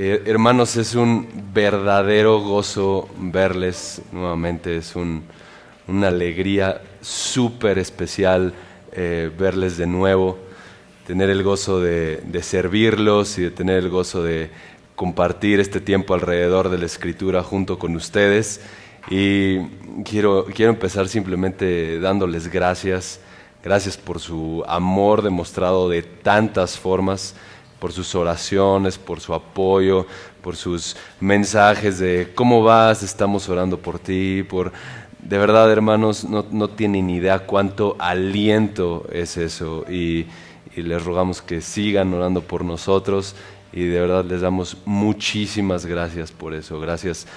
Hermanos, es un verdadero gozo verles nuevamente, es una alegría súper especial verles de nuevo, tener el gozo de servirlos y de tener el gozo de compartir este tiempo alrededor de la Escritura junto con ustedes. Y quiero empezar simplemente dándoles gracias por su amor demostrado de tantas formas, por sus oraciones, por su apoyo, por sus mensajes de ¿cómo vas? Estamos orando por ti, de verdad, hermanos, no tienen idea cuánto aliento es eso, y les rogamos que sigan orando por nosotros, y de verdad les damos muchísimas gracias por eso. Gracias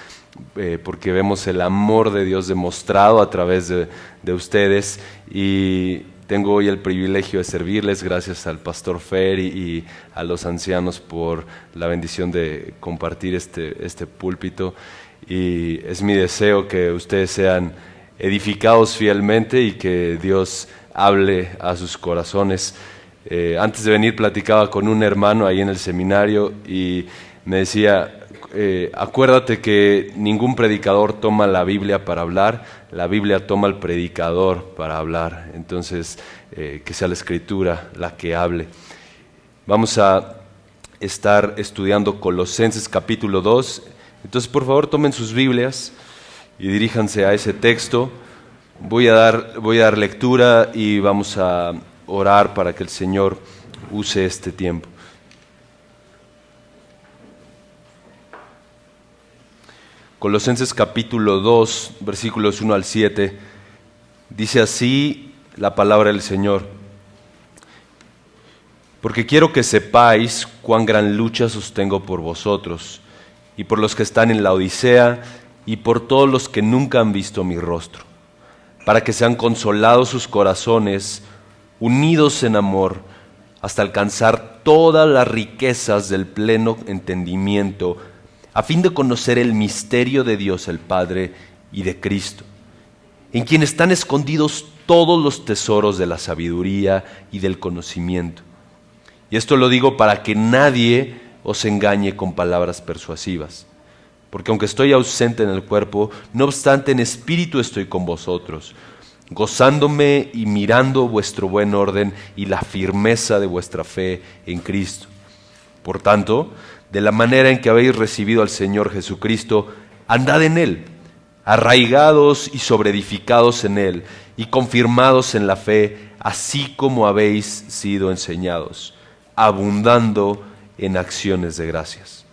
porque vemos el amor de Dios demostrado a través de ustedes, y tengo hoy el privilegio de servirles. Gracias al pastor Fer y a los ancianos por la bendición de compartir este púlpito, y es mi deseo que ustedes sean edificados fielmente y que Dios hable a sus corazones. Antes de venir platicaba con un hermano ahí en el seminario y me decía, acuérdate que ningún predicador toma la Biblia para hablar, la Biblia toma al predicador para hablar. Entonces, que sea la Escritura la que hable. Vamos a estar estudiando Colosenses capítulo 2. Entonces, por favor, tomen sus Biblias y diríjanse a ese texto. Voy a dar lectura y vamos a orar para que el Señor use este tiempo. Colosenses capítulo 2, versículos 1 al 7, dice así la palabra del Señor: porque quiero que sepáis cuán gran lucha sostengo por vosotros, y por los que están en la Odisea, y por todos los que nunca han visto mi rostro, para que sean consolados sus corazones, unidos en amor, hasta alcanzar todas las riquezas del pleno entendimiento, a fin de conocer el misterio de Dios el Padre y de Cristo, en quien están escondidos todos los tesoros de la sabiduría y del conocimiento. Y esto lo digo para que nadie os engañe con palabras persuasivas, porque aunque estoy ausente en el cuerpo, no obstante en espíritu estoy con vosotros, gozándome y mirando vuestro buen orden y la firmeza de vuestra fe en Cristo. Por tanto, de la manera en que habéis recibido al Señor Jesucristo, andad en Él, arraigados y sobreedificados en Él, y confirmados en la fe, así como habéis sido enseñados, abundando en acciones de gracias.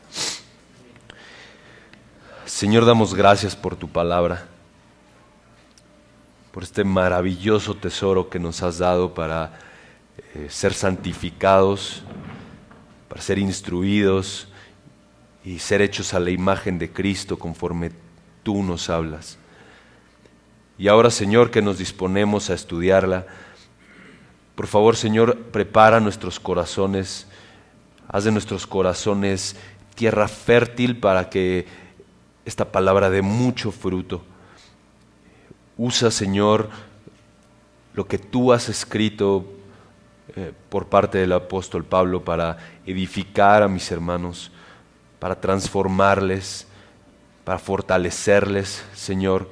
Señor, damos gracias por tu palabra, por este maravilloso tesoro que nos has dado para ser santificados, para ser instruidos y ser hechos a la imagen de Cristo conforme tú nos hablas. Y ahora, Señor, que nos disponemos a estudiarla, por favor, Señor, prepara nuestros corazones, haz de nuestros corazones tierra fértil para que esta palabra dé mucho fruto. Usa, Señor, lo que tú has escrito por parte del apóstol Pablo para edificar a mis hermanos, para transformarles, para fortalecerles, Señor.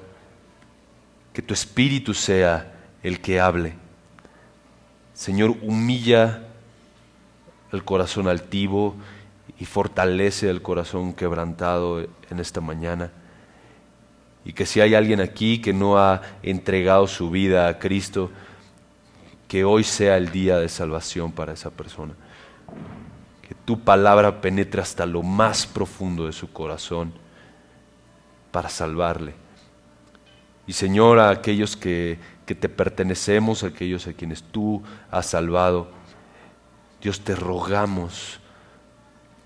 Que tu Espíritu sea el que hable. Señor, humilla el corazón altivo y fortalece el corazón quebrantado en esta mañana. Y que si hay alguien aquí que no ha entregado su vida a Cristo, que hoy sea el día de salvación para esa persona. Que tu palabra penetre hasta lo más profundo de su corazón para salvarle. Y Señor, a aquellos que te pertenecemos, a aquellos a quienes tú has salvado, Dios, te rogamos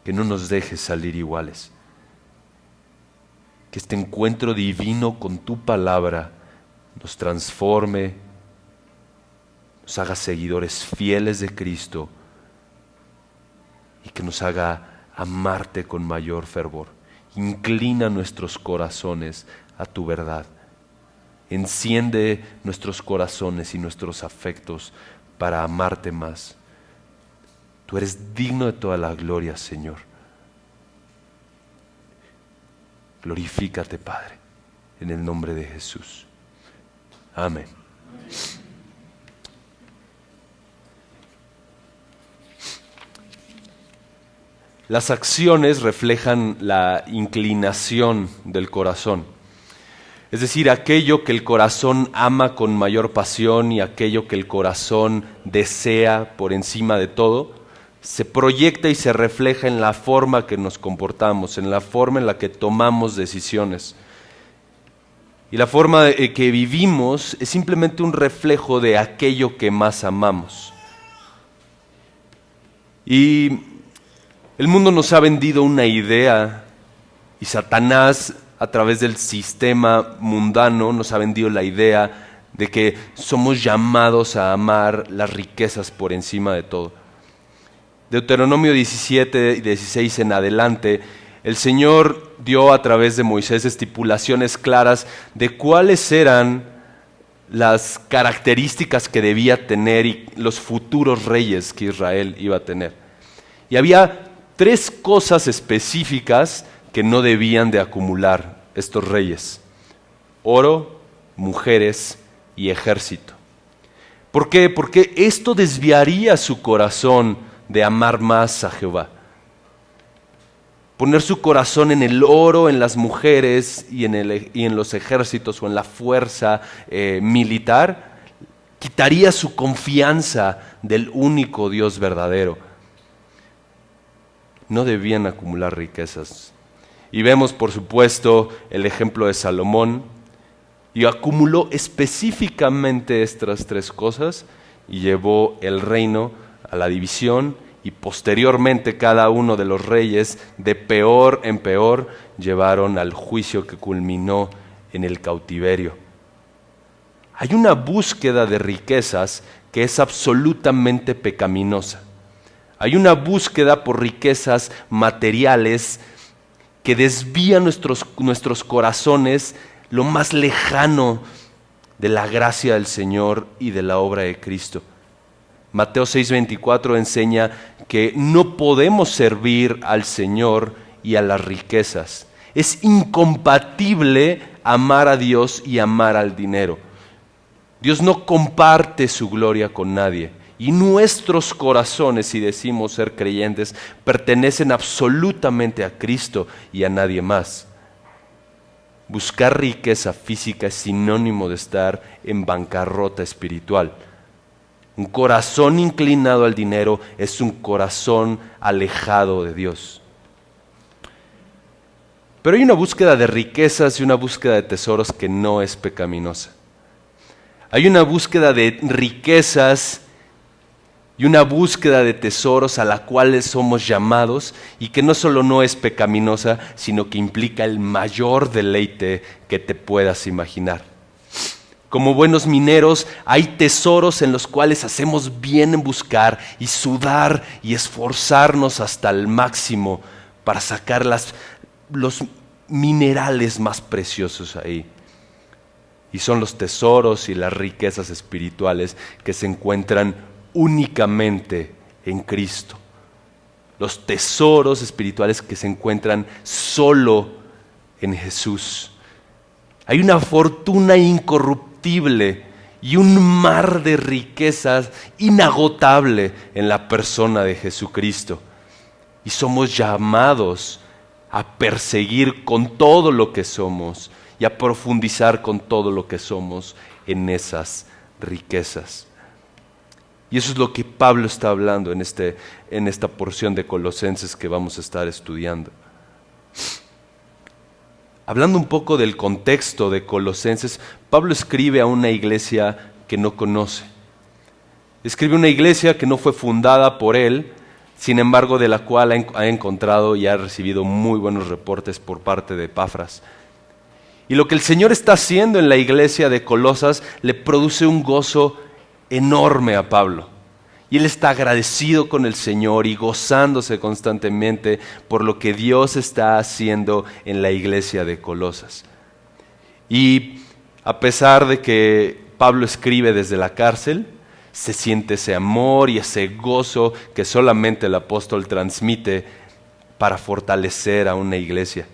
que no nos dejes salir iguales. Que este encuentro divino con tu palabra nos transforme, nos haga seguidores fieles de Cristo y que nos haga amarte con mayor fervor. Inclina nuestros corazones a tu verdad. Enciende nuestros corazones y nuestros afectos para amarte más. Tú eres digno de toda la gloria, Señor. Glorifícate, Padre, en el nombre de Jesús. Amén. Las acciones reflejan la inclinación del corazón. Es decir, aquello que el corazón ama con mayor pasión y aquello que el corazón desea por encima de todo, se proyecta y se refleja en la forma que nos comportamos, en la forma en la que tomamos decisiones. Y la forma que vivimos es simplemente un reflejo de aquello que más amamos. Y el mundo nos ha vendido una idea, y Satanás, a través del sistema mundano, nos ha vendido la idea de que somos llamados a amar las riquezas por encima de todo. Deuteronomio 17 y 16 en adelante, el Señor dio a través de Moisés estipulaciones claras de cuáles eran las características que debía tener y los futuros reyes que Israel iba a tener. Y había 3 cosas específicas que no debían de acumular estos reyes: oro, mujeres y ejército. ¿Por qué? Porque esto desviaría su corazón de amar más a Jehová. Poner su corazón en el oro, en las mujeres y en los ejércitos o en la fuerza militar, quitaría su confianza del único Dios verdadero. No debían acumular riquezas. Y vemos, por supuesto, el ejemplo de Salomón, y acumuló específicamente estas 3 cosas y llevó el reino a la división, y posteriormente cada uno de los reyes, de peor en peor, llevaron al juicio que culminó en el cautiverio. Hay una búsqueda de riquezas que es absolutamente pecaminosa. Hay una búsqueda por riquezas materiales que desvía nuestros corazones lo más lejano de la gracia del Señor y de la obra de Cristo. Mateo 6:24 enseña que no podemos servir al Señor y a las riquezas. Es incompatible amar a Dios y amar al dinero. Dios no comparte su gloria con nadie. Y nuestros corazones, si decimos ser creyentes, pertenecen absolutamente a Cristo y a nadie más. Buscar riqueza física es sinónimo de estar en bancarrota espiritual. Un corazón inclinado al dinero es un corazón alejado de Dios. Pero hay una búsqueda de riquezas y una búsqueda de tesoros que no es pecaminosa. Hay una búsqueda de riquezas y una búsqueda de tesoros a la cual somos llamados y que no solo no es pecaminosa, sino que implica el mayor deleite que te puedas imaginar. Como buenos mineros, hay tesoros en los cuales hacemos bien en buscar y sudar y esforzarnos hasta el máximo para sacar los minerales más preciosos ahí. Y son los tesoros y las riquezas espirituales que se encuentran únicamente en Cristo. Los tesoros espirituales que se encuentran solo en Jesús. Hay una fortuna incorruptible y un mar de riquezas inagotable en la persona de Jesucristo. Y somos llamados a perseguir con todo lo que somos y a profundizar con todo lo que somos en esas riquezas. Y eso es lo que Pablo está hablando en esta porción de Colosenses que vamos a estar estudiando. Hablando un poco del contexto de Colosenses, Pablo escribe a una iglesia que no conoce. Escribe una iglesia que no fue fundada por él, sin embargo de la cual ha encontrado y ha recibido muy buenos reportes por parte de Epafras. Y lo que el Señor está haciendo en la iglesia de Colosas le produce un gozo enorme a Pablo. Y él está agradecido con el Señor y gozándose constantemente por lo que Dios está haciendo en la iglesia de Colosas. Y a pesar de que Pablo escribe desde la cárcel, se siente ese amor y ese gozo que solamente el apóstol transmite para fortalecer a una iglesia.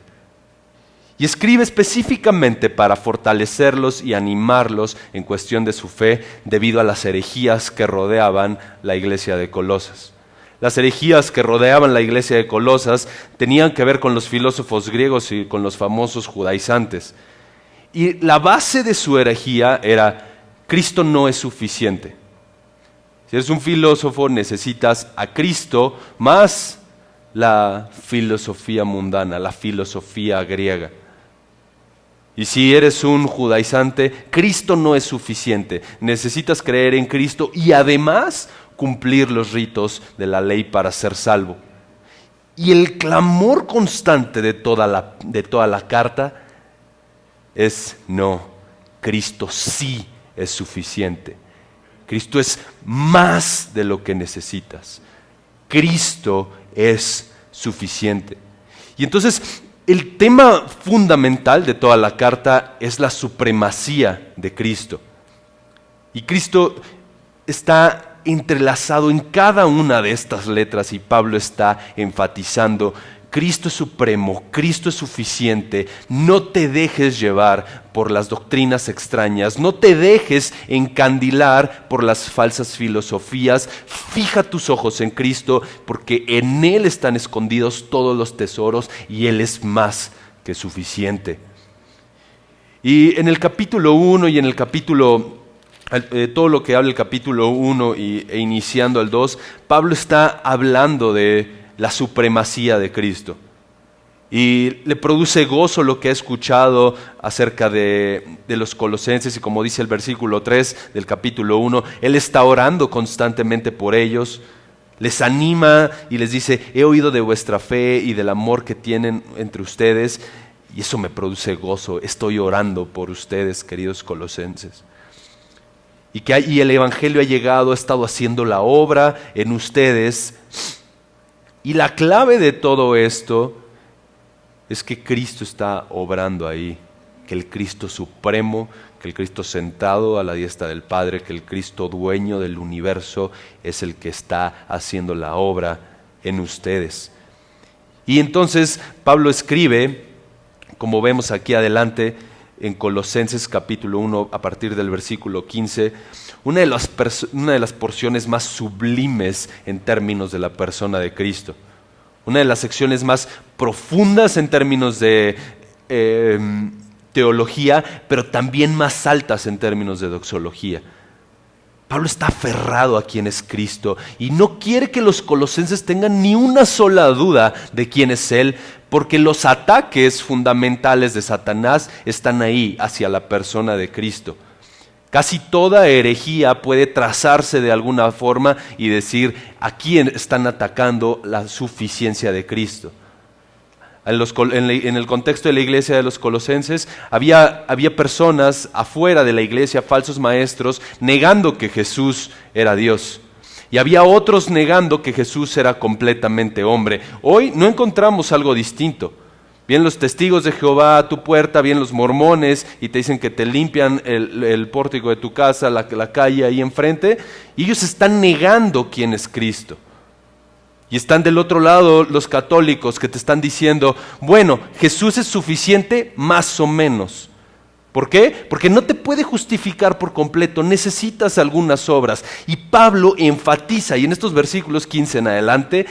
Y escribe específicamente para fortalecerlos y animarlos en cuestión de su fe debido a las herejías que rodeaban la iglesia de Colosas. Las herejías que rodeaban la iglesia de Colosas tenían que ver con los filósofos griegos y con los famosos judaizantes. Y la base de su herejía era: Cristo no es suficiente. Si eres un filósofo, necesitas a Cristo más la filosofía mundana, la filosofía griega. Y si eres un judaizante, Cristo no es suficiente. Necesitas creer en Cristo y además cumplir los ritos de la ley para ser salvo. Y el clamor constante de toda la carta es: no, Cristo sí es suficiente. Cristo es más de lo que necesitas. Cristo es suficiente. Y entonces el tema fundamental de toda la carta es la supremacía de Cristo. Y Cristo está entrelazado en cada una de estas letras y Pablo está enfatizando: Cristo es supremo, Cristo es suficiente. No te dejes llevar por las doctrinas extrañas, no te dejes encandilar por las falsas filosofías. Fija tus ojos en Cristo, porque en Él están escondidos todos los tesoros y Él es más que suficiente. Y en el capítulo 1 y en el capítulo todo lo que habla el capítulo 1 e iniciando el 2, Pablo está hablando de la supremacía de Cristo. Y le produce gozo lo que ha escuchado acerca de los colosenses, y como dice el versículo 3 del capítulo 1, él está orando constantemente por ellos, les anima y les dice: he oído de vuestra fe y del amor que tienen entre ustedes, y eso me produce gozo. Estoy orando por ustedes, queridos colosenses. Y el Evangelio ha llegado, ha estado haciendo la obra en ustedes. Y la clave de todo esto es que Cristo está obrando ahí, que el Cristo supremo, que el Cristo sentado a la diestra del Padre, que el Cristo dueño del universo es el que está haciendo la obra en ustedes. Y entonces Pablo escribe, como vemos aquí adelante, en Colosenses capítulo 1, a partir del versículo 15, una de las porciones más sublimes en términos de la persona de Cristo. Una de las secciones más profundas en términos de teología, pero también más altas en términos de doxología. Pablo está aferrado a quién es Cristo y no quiere que los colosenses tengan ni una sola duda de quién es Él, porque los ataques fundamentales de Satanás están ahí, hacia la persona de Cristo. Casi toda herejía puede trazarse de alguna forma y decir: aquí están atacando la suficiencia de Cristo. En el contexto de la iglesia de los colosenses había personas afuera de la iglesia, falsos maestros, negando que Jesús era Dios. Y había otros negando que Jesús era completamente hombre. Hoy no encontramos algo distinto. Vienen los testigos de Jehová a tu puerta, vienen los mormones y te dicen que te limpian el pórtico de tu casa, la calle ahí enfrente, y ellos están negando quién es Cristo. Y están del otro lado los católicos que te están diciendo: bueno, Jesús es suficiente más o menos. ¿Por qué? Porque no te puede justificar por completo, necesitas algunas obras. Y Pablo enfatiza, y en estos versículos 15 en adelante,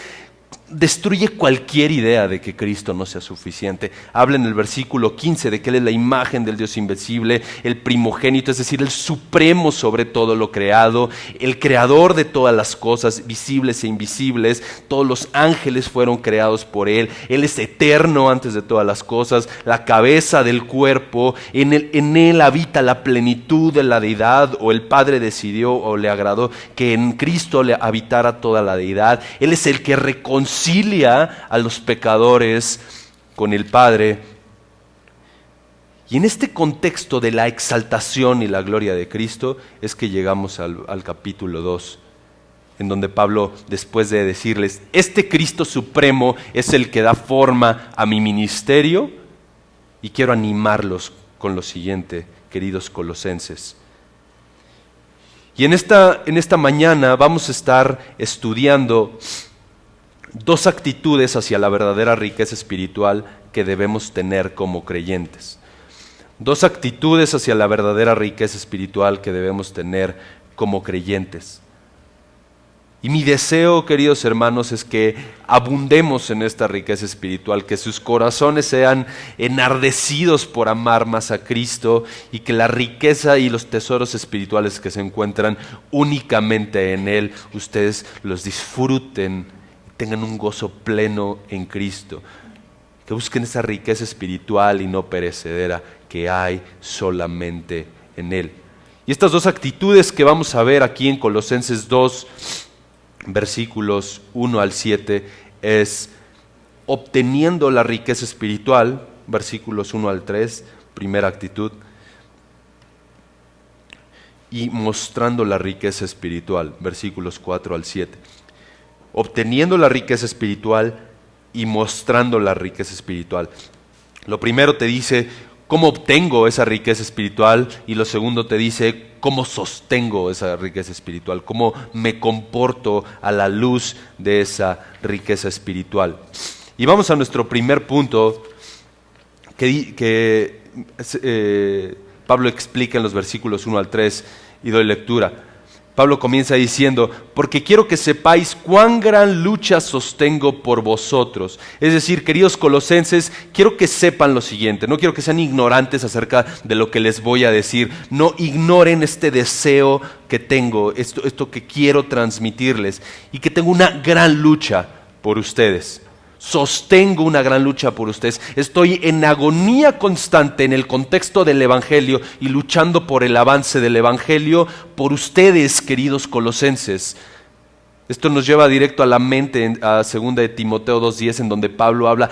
destruye cualquier idea de que Cristo no sea suficiente. Habla en el versículo 15 de que Él es la imagen del Dios invencible, el primogénito, es decir, el supremo sobre todo lo creado, el creador de todas las cosas, visibles e invisibles. Todos los ángeles fueron creados por Él. Él es eterno antes de todas las cosas, la cabeza del cuerpo. En Él habita la plenitud de la deidad, o el Padre decidió o le agradó que en Cristo le habitara toda la deidad. Él es el que reconcilia a los pecadores con el Padre. Y en este contexto de la exaltación y la gloria de Cristo es que llegamos al capítulo 2, en donde Pablo, después de decirles: este Cristo supremo es el que da forma a mi ministerio, y quiero animarlos con lo siguiente, queridos colosenses. Y en esta mañana vamos a estar estudiando dos actitudes hacia la verdadera riqueza espiritual que debemos tener como creyentes. Dos actitudes hacia la verdadera riqueza espiritual que debemos tener como creyentes. Y mi deseo, queridos hermanos, es que abundemos en esta riqueza espiritual, que sus corazones sean enardecidos por amar más a Cristo y que la riqueza y los tesoros espirituales que se encuentran únicamente en Él, ustedes los disfruten y tengan un gozo pleno en Cristo. Que busquen esa riqueza espiritual y no perecedera que hay solamente en Él. Y estas dos actitudes que vamos a ver aquí en Colosenses 2, versículos 1 al 7, es obteniendo la riqueza espiritual, versículos 1 al 3, primera actitud, y mostrando la riqueza espiritual, versículos 4 al 7. Obteniendo la riqueza espiritual y mostrando la riqueza espiritual. Lo primero te dice cómo obtengo esa riqueza espiritual y lo segundo te dice cómo sostengo esa riqueza espiritual, cómo me comporto a la luz de esa riqueza espiritual. Y vamos a nuestro primer punto que Pablo explica en los versículos 1 al 3 y doy lectura. Pablo comienza diciendo, porque quiero que sepáis cuán gran lucha sostengo por vosotros. Es decir, queridos colosenses, quiero que sepan lo siguiente, no quiero que sean ignorantes acerca de lo que les voy a decir, no ignoren este deseo que tengo, esto que quiero transmitirles y que tengo una gran lucha por ustedes. Sostengo una gran lucha por ustedes. Estoy en agonía constante en el contexto del Evangelio y luchando por el avance del Evangelio por ustedes, queridos colosenses. Esto nos lleva directo a la mente a 2 de Timoteo 2:10, en donde Pablo habla: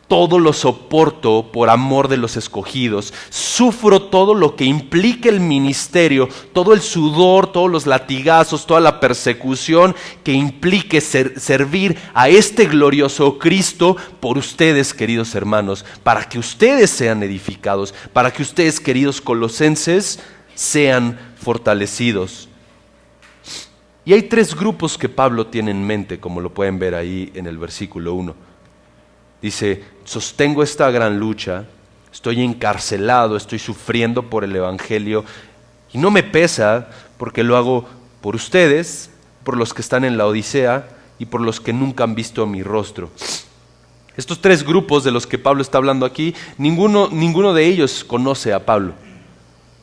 todo lo soporto por amor de los escogidos, sufro todo lo que implique el ministerio, todo el sudor, todos los latigazos, toda la persecución que implique servir a este glorioso Cristo por ustedes, queridos hermanos, para que ustedes sean edificados, para que ustedes, queridos colosenses, sean fortalecidos. Y hay tres grupos que Pablo tiene en mente, como lo pueden ver ahí en el versículo 1. Dice, sostengo esta gran lucha, estoy encarcelado, estoy sufriendo por el Evangelio y no me pesa porque lo hago por ustedes, por los que están en la Odisea y por los que nunca han visto mi rostro. Estos tres grupos de los que Pablo está hablando aquí, ninguno de ellos conoce a Pablo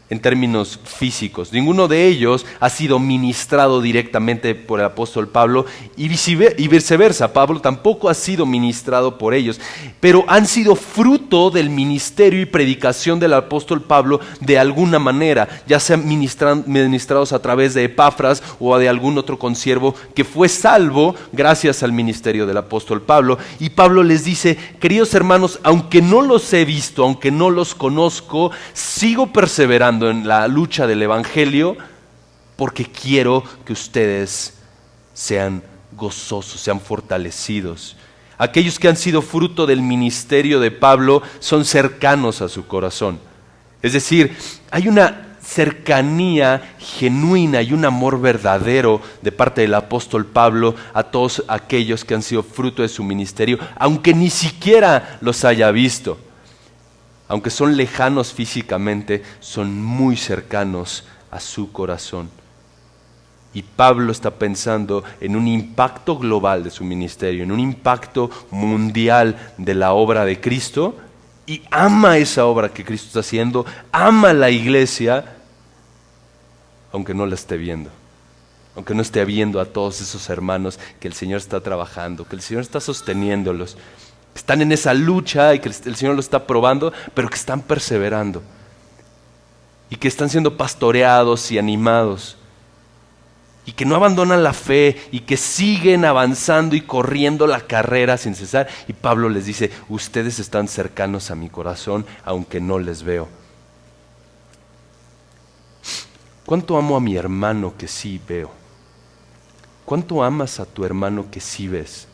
en términos físicos. Ninguno de ellos ha sido ministrado directamente por el apóstol Pablo y viceversa. Pablo tampoco ha sido ministrado por ellos, pero han sido fruto del ministerio y predicación del apóstol Pablo de alguna manera, ya sean ministrados a través de Epafras o de algún otro consiervo que fue salvo gracias al ministerio del apóstol Pablo. Y Pablo les dice, queridos hermanos, aunque no los he visto, aunque no los conozco, sigo perseverando en la lucha del Evangelio porque quiero que ustedes sean gozosos, sean fortalecidos. Aquellos que han sido fruto del ministerio de Pablo son cercanos a su corazón. Es decir, hay una cercanía genuina y un amor verdadero de parte del apóstol Pablo a todos aquellos que han sido fruto de su ministerio, aunque ni siquiera los haya visto. Aunque son lejanos físicamente, son muy cercanos a su corazón. Y Pablo está pensando en un impacto global de su ministerio, en un impacto mundial de la obra de Cristo, y ama esa obra que Cristo está haciendo, ama la iglesia, aunque no la esté viendo, aunque no esté viendo a todos esos hermanos que el Señor está trabajando, que el Señor está sosteniéndolos. Están en esa lucha y que el Señor lo está probando, pero que están perseverando y que están siendo pastoreados y animados y que no abandonan la fe y que siguen avanzando y corriendo la carrera sin cesar. Y Pablo les dice, ustedes están cercanos a mi corazón aunque no les veo. ¿Cuánto amo a mi hermano que sí veo? ¿Cuánto amas a tu hermano que sí ves?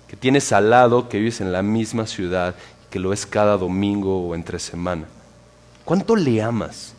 Que tienes al lado, que vives en la misma ciudad, que lo ves cada domingo o entre semana. ¿Cuánto le amas?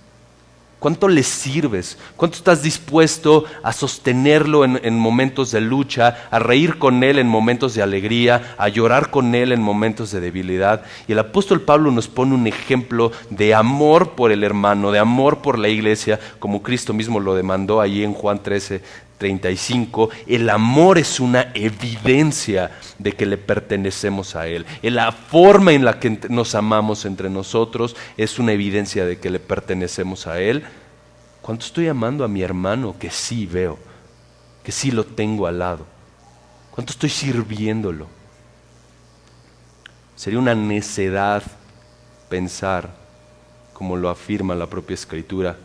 ¿Cuánto le sirves? ¿Cuánto estás dispuesto a sostenerlo en momentos de lucha, a reír con él en momentos de alegría, a llorar con él en momentos de debilidad? Y el apóstol Pablo nos pone un ejemplo de amor por el hermano, de amor por la iglesia, como Cristo mismo lo demandó allí en Juan 13:35. El amor es una evidencia de que le pertenecemos a Él. La forma en la que nos amamos entre nosotros es una evidencia de que le pertenecemos a Él. ¿Cuánto estoy amando a mi hermano que sí veo, que sí lo tengo al lado? ¿Cuánto estoy sirviéndolo? Sería una necedad pensar, como lo afirma la propia Escritura,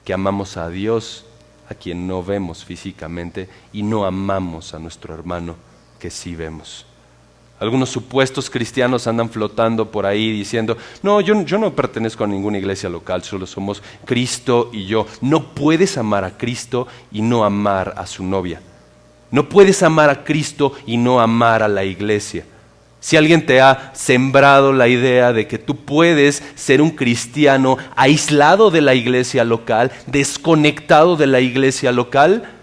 que amamos a Dios, a quien no vemos físicamente, y no amamos a nuestro hermano que sí vemos. Algunos supuestos cristianos andan flotando por ahí diciendo, no, yo no pertenezco a ninguna iglesia local, solo somos Cristo y yo. No puedes amar a Cristo y no amar a su novia. No puedes amar a Cristo y no amar a la iglesia. Si alguien te ha sembrado la idea de que tú puedes ser un cristiano aislado de la iglesia local, desconectado de la iglesia local,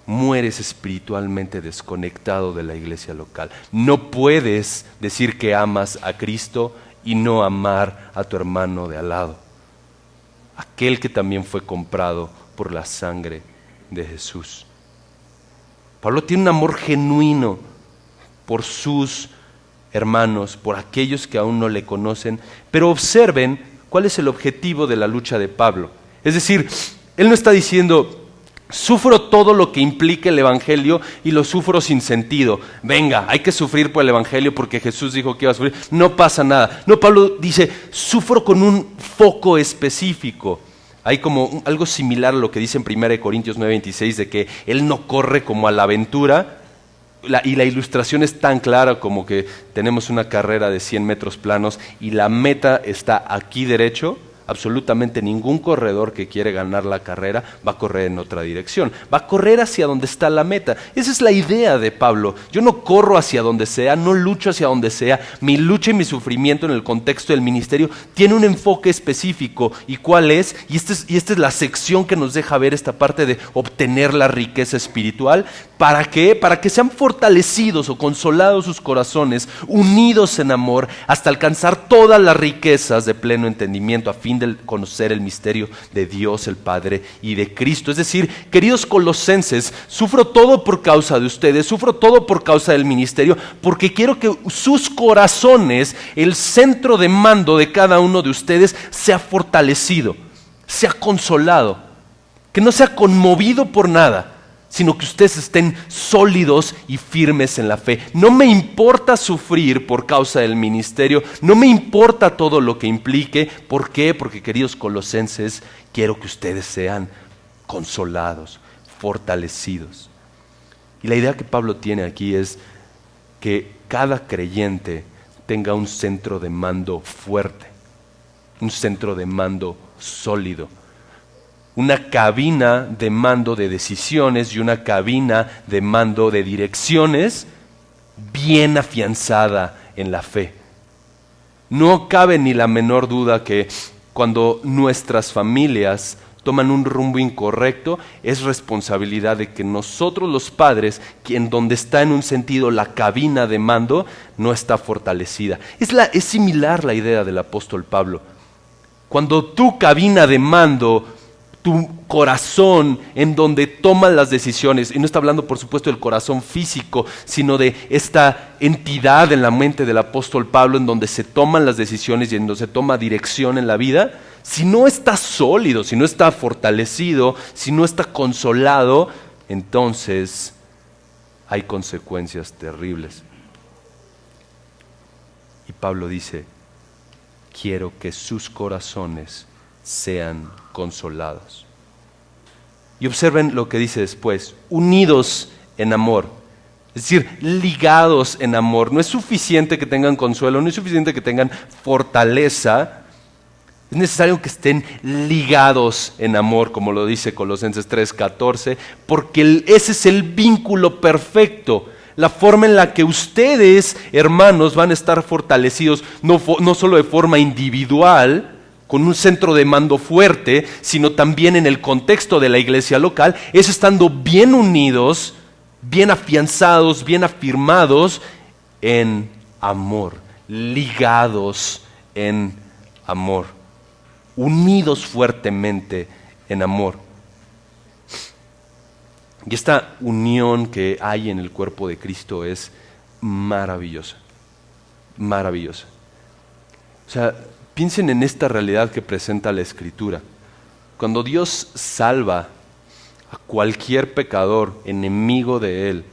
mueres espiritualmente desconectado de la iglesia local. No puedes decir que amas a Cristo y no amar a tu hermano de al lado, aquel que también fue comprado por la sangre de Jesús. Pablo tiene un amor genuino por sus hermanos, por aquellos que aún no le conocen, pero observen cuál es el objetivo de la lucha de Pablo. Es decir, él no está diciendo, sufro todo lo que implica el evangelio y lo sufro sin sentido. Venga, hay que sufrir por el evangelio porque Jesús dijo que iba a sufrir. No pasa nada. No, Pablo dice, sufro con un foco específico. Hay como algo similar a lo que dice en 1 Corintios 9:26 de que él no corre como a la aventura. Y la ilustración es tan clara como que tenemos una carrera de 100 metros planos y la meta está aquí derecho. Absolutamente ningún corredor que quiere ganar la carrera va a correr en otra dirección. Va a correr hacia donde está la meta. Esa es la idea de Pablo. Yo no corro hacia donde sea, no lucho hacia donde sea. Mi lucha y mi sufrimiento en el contexto del ministerio tiene un enfoque específico. ¿Y cuál es? Y esta es la sección que nos deja ver esta parte de obtener la riqueza espiritual. ¿Para qué? Para que sean fortalecidos o consolados sus corazones, unidos en amor, hasta alcanzar todas las riquezas de pleno entendimiento, a fin de conocer el misterio de Dios el Padre y de Cristo. Es decir, queridos colosenses, sufro todo por causa de ustedes, sufro todo por causa del ministerio, porque quiero que sus corazones, el centro de mando de cada uno de ustedes, sea fortalecido, sea consolado, que no sea conmovido por nada, sino que ustedes estén sólidos y firmes en la fe. No me importa sufrir por causa del ministerio, no me importa todo lo que implique. ¿Por qué? Porque, queridos colosenses, quiero que ustedes sean consolados, fortalecidos. Y la idea que Pablo tiene aquí es que cada creyente tenga un centro de mando fuerte, un centro de mando sólido, una cabina de mando de decisiones y una cabina de mando de direcciones bien afianzada en la fe. No cabe ni la menor duda que cuando nuestras familias toman un rumbo incorrecto, es responsabilidad de que nosotros los padres, en donde está en un sentido la cabina de mando, no está fortalecida. Es similar la idea del apóstol Pablo. Cuando tu cabina de mando, tu corazón en donde toman las decisiones, y no está hablando por supuesto del corazón físico, sino de esta entidad en la mente del apóstol Pablo en donde se toman las decisiones y en donde se toma dirección en la vida, si no está sólido, si no está fortalecido, si no está consolado, entonces hay consecuencias terribles. Y Pablo dice, quiero que sus corazones sean consolados. Y observen lo que dice después, unidos en amor, es decir, ligados en amor. No es suficiente que tengan consuelo, no es suficiente que tengan fortaleza, es necesario que estén ligados en amor, como lo dice Colosenses 3:14, porque ese es el vínculo perfecto, la forma en la que ustedes, hermanos, van a estar fortalecidos, no solo de forma individual, con un centro de mando fuerte, sino también en el contexto de la iglesia local, es estando bien unidos, bien afianzados, bien afirmados en amor, ligados en amor, unidos fuertemente en amor. Y esta unión que hay en el cuerpo de Cristo es maravillosa, maravillosa. O sea, piensen en esta realidad que presenta la Escritura. Cuando Dios salva a cualquier pecador enemigo de Él,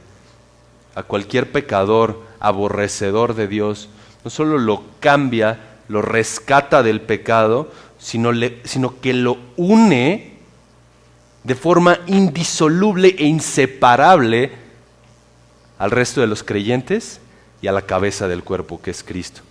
a cualquier pecador aborrecedor de Dios, no solo lo cambia, lo rescata del pecado, sino que lo une de forma indisoluble e inseparable al resto de los creyentes y a la cabeza del cuerpo que es Cristo.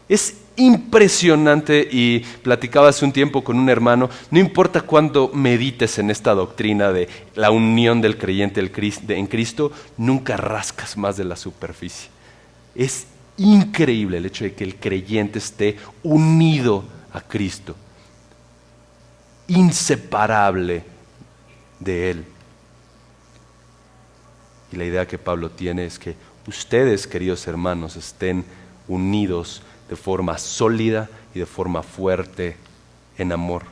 Es impresionante, y platicaba hace un tiempo con un hermano, no importa cuánto medites en esta doctrina de la unión del creyente en Cristo, nunca rascas más de la superficie. Es increíble el hecho de que el creyente esté unido a Cristo, inseparable de Él. Y la idea que Pablo tiene es que ustedes, queridos hermanos, estén unidos de forma sólida y de forma fuerte en amor.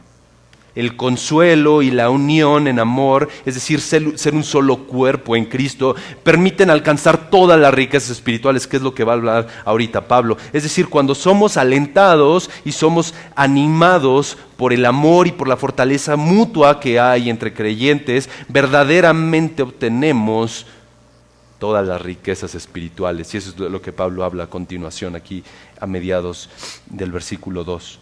El consuelo y la unión en amor, es decir, ser un solo cuerpo en Cristo, permiten alcanzar todas las riquezas espirituales, que es lo que va a hablar ahorita Pablo. Es decir, cuando somos alentados y somos animados por el amor y por la fortaleza mutua que hay entre creyentes, verdaderamente obtenemos todas las riquezas espirituales. Y eso es lo que Pablo habla a continuación aquí a mediados del versículo 2.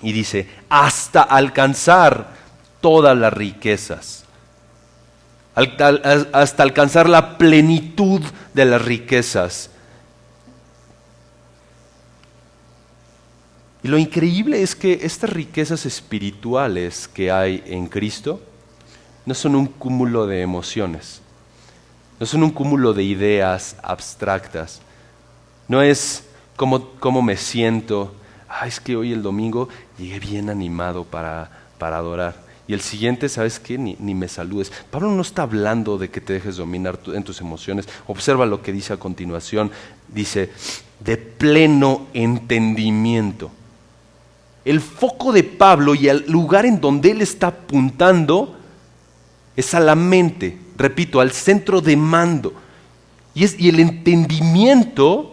Y dice, hasta alcanzar todas las riquezas, hasta alcanzar la plenitud de las riquezas. Y lo increíble es que estas riquezas espirituales que hay en Cristo no son un cúmulo de emociones, no son un cúmulo de ideas abstractas, no es cómo me siento. Es que hoy el domingo llegué bien animado para adorar. Y el siguiente, ¿sabes qué? Ni me saludes. Pablo no está hablando de que te dejes dominar en tus emociones. Observa lo que dice a continuación. Dice, de pleno entendimiento. El foco de Pablo y el lugar en donde él está apuntando es a la mente. Repito, al centro de mando. Y el entendimiento...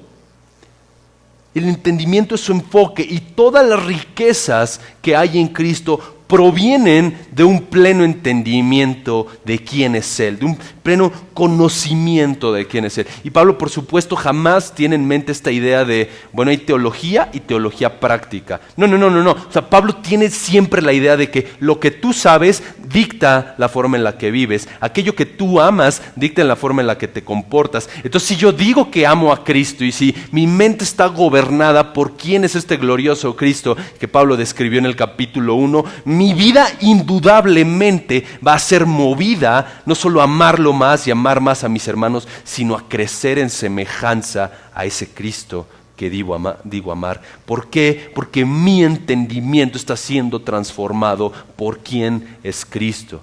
El entendimiento es su enfoque, y todas las riquezas que hay en Cristo provienen de un pleno entendimiento de quién es Él, de un pleno conocimiento de quién es Él. Y Pablo, por supuesto, jamás tiene en mente esta idea de, bueno, hay teología y teología práctica. No. O sea, Pablo tiene siempre la idea de que lo que tú sabes dicta la forma en la que vives. Aquello que tú amas dicta en la forma en la que te comportas. Entonces, si yo digo que amo a Cristo y si mi mente está gobernada por quién es este glorioso Cristo que Pablo describió en el capítulo 1, mi vida indudablemente va a ser movida no solo a amarlo más y amar más a mis hermanos, sino a crecer en semejanza a ese Cristo que digo amar. ¿Por qué? Porque mi entendimiento está siendo transformado por quién es Cristo.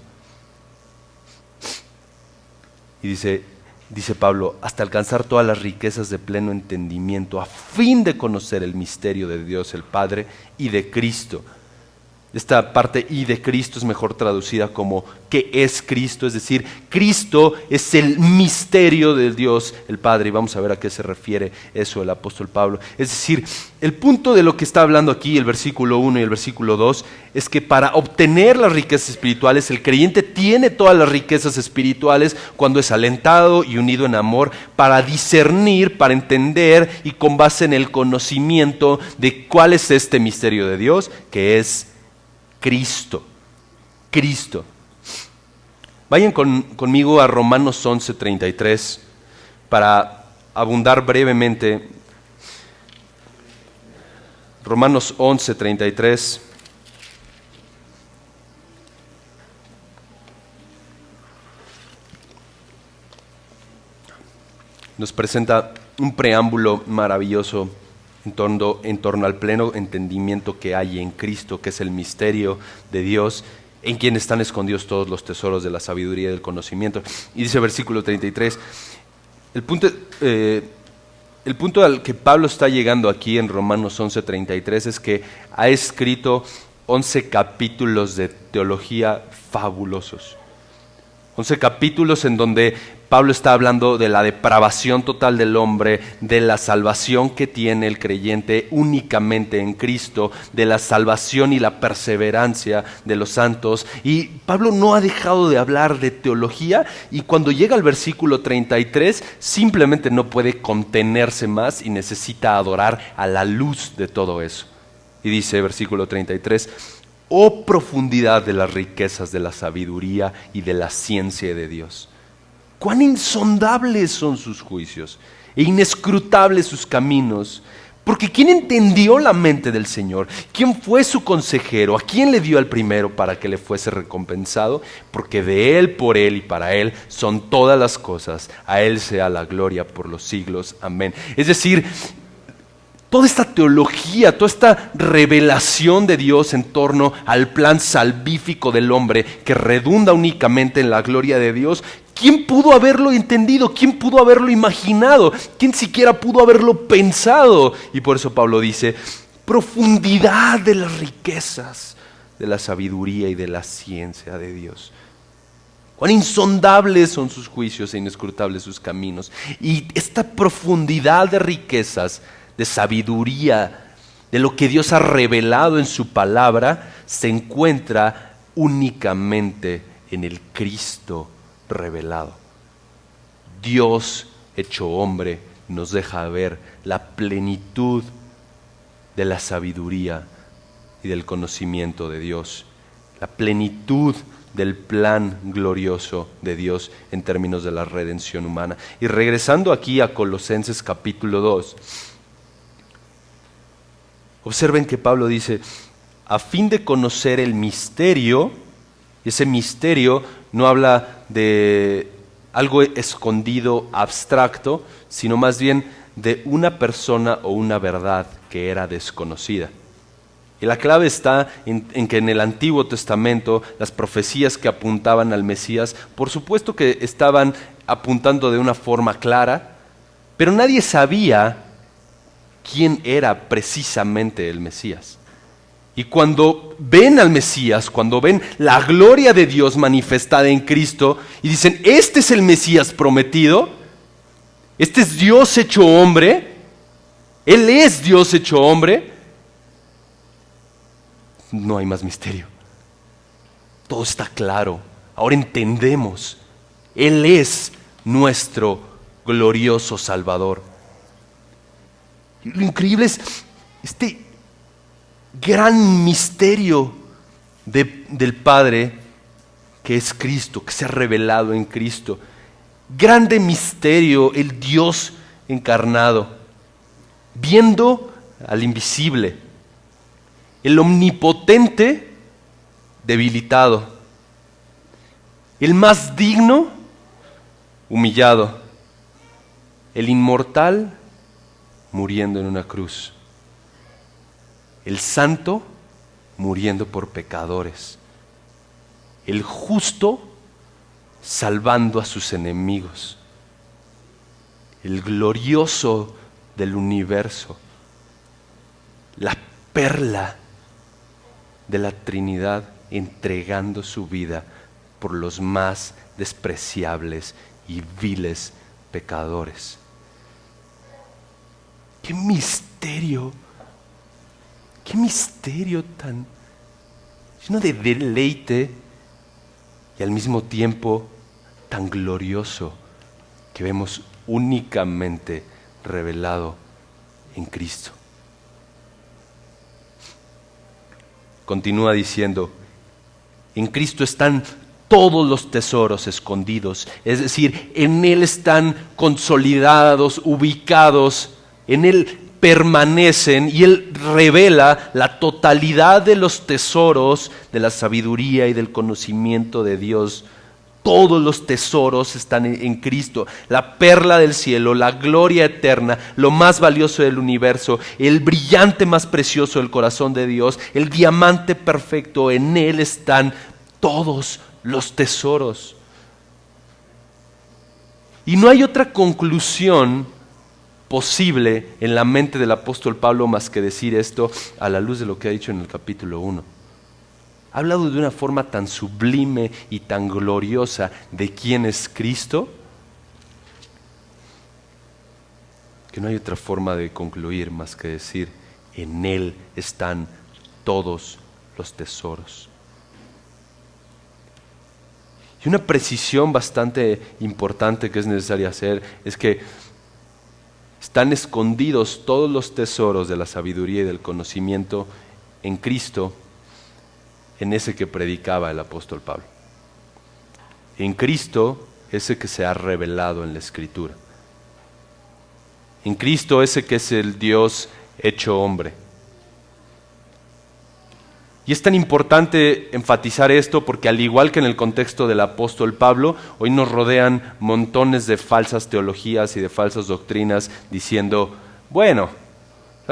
Y dice Pablo, hasta alcanzar todas las riquezas de pleno entendimiento, a fin de conocer el misterio de Dios el Padre y de Cristo. Esta parte "y de Cristo" es mejor traducida como "¿qué es Cristo?", es decir, Cristo es el misterio de Dios el Padre, y vamos a ver a qué se refiere eso el apóstol Pablo. Es decir, el punto de lo que está hablando aquí el versículo 1 y el versículo 2 es que para obtener las riquezas espirituales, el creyente tiene todas las riquezas espirituales cuando es alentado y unido en amor, para discernir, para entender y con base en el conocimiento de cuál es este misterio de Dios, que es Cristo. Vayan conmigo a Romanos 11:33 para abundar brevemente. Romanos 11:33. Nos presenta un preámbulo maravilloso en torno al pleno entendimiento que hay en Cristo, que es el misterio de Dios, en quien están escondidos todos los tesoros de la sabiduría y del conocimiento. Y dice versículo 33, el punto al que Pablo está llegando aquí en Romanos 11:33 es que ha escrito 11 capítulos de teología fabulosos. 11 capítulos en donde Pablo está hablando de la depravación total del hombre, de la salvación que tiene el creyente únicamente en Cristo, de la salvación y la perseverancia de los santos. Y Pablo no ha dejado de hablar de teología, y cuando llega al versículo 33 simplemente no puede contenerse más y necesita adorar a la luz de todo eso. Y dice versículo 33, oh profundidad de las riquezas de la sabiduría y de la ciencia de Dios. Cuán insondables son sus juicios e inescrutables sus caminos. Porque ¿quién entendió la mente del Señor? ¿Quién fue su consejero? ¿A quién le dio al primero para que le fuese recompensado? Porque de Él, por Él y para Él son todas las cosas. A Él sea la gloria por los siglos. Amén. Es decir, toda esta teología, toda esta revelación de Dios en torno al plan salvífico del hombre que redunda únicamente en la gloria de Dios, ¿quién pudo haberlo entendido? ¿Quién pudo haberlo imaginado? ¿Quién siquiera pudo haberlo pensado? Y por eso Pablo dice, profundidad de las riquezas, de la sabiduría y de la ciencia de Dios. Cuán insondables son sus juicios e inescrutables sus caminos. Y esta profundidad de riquezas, de sabiduría, de lo que Dios ha revelado en su palabra, se encuentra únicamente en el Cristo revelado. Dios hecho hombre nos deja ver la plenitud de la sabiduría y del conocimiento de Dios, la plenitud del plan glorioso de Dios en términos de la redención humana. Y regresando aquí a Colosenses capítulo 2, observen que Pablo dice, a fin de conocer el misterio, y ese misterio no habla de algo escondido, abstracto, sino más bien de una persona o una verdad que era desconocida. Y la clave está en que en el Antiguo Testamento las profecías que apuntaban al Mesías, por supuesto que estaban apuntando de una forma clara, pero nadie sabía quién era precisamente el Mesías. Y cuando ven al Mesías, cuando ven la gloria de Dios manifestada en Cristo y dicen, este es el Mesías prometido, este es Dios hecho hombre, Él es Dios hecho hombre, no hay más misterio. Todo está claro. Ahora entendemos, Él es nuestro glorioso Salvador. Y lo increíble es este gran misterio del Padre, que es Cristo, que se ha revelado en Cristo. Grande misterio, el Dios encarnado, viendo al invisible, el omnipotente debilitado, el más digno humillado, el inmortal muriendo en una cruz, el santo muriendo por pecadores, el justo salvando a sus enemigos, el glorioso del universo, la perla de la Trinidad entregando su vida por los más despreciables y viles pecadores. ¡Qué misterio! ¡Qué misterio tan lleno de deleite y al mismo tiempo tan glorioso que vemos únicamente revelado en Cristo! Continúa diciendo, en Cristo están todos los tesoros escondidos, es decir, en Él están consolidados, ubicados, en Él permanecen y Él revela la totalidad de los tesoros de la sabiduría y del conocimiento de Dios. todos los tesoros están en Cristo. La perla del cielo, la gloria eterna, lo más valioso del universo, el brillante más precioso del corazón de Dios, el diamante perfecto, en Él están todos los tesoros. Y no hay otra conclusión posible en la mente del apóstol Pablo más que decir esto a la luz de lo que ha dicho en el capítulo 1. Ha hablado de una forma tan sublime y tan gloriosa de quién es Cristo, que no hay otra forma de concluir más que decir, en Él están todos los tesoros. Y una precisión bastante importante que es necesaria hacer es que están escondidos todos los tesoros de la sabiduría y del conocimiento en Cristo, en ese que predicaba el apóstol Pablo. En Cristo, ese que se ha revelado en la Escritura. En Cristo, ese que es el Dios hecho hombre. Y es tan importante enfatizar esto porque al igual que en el contexto del apóstol Pablo, hoy nos rodean montones de falsas teologías y de falsas doctrinas diciendo, bueno,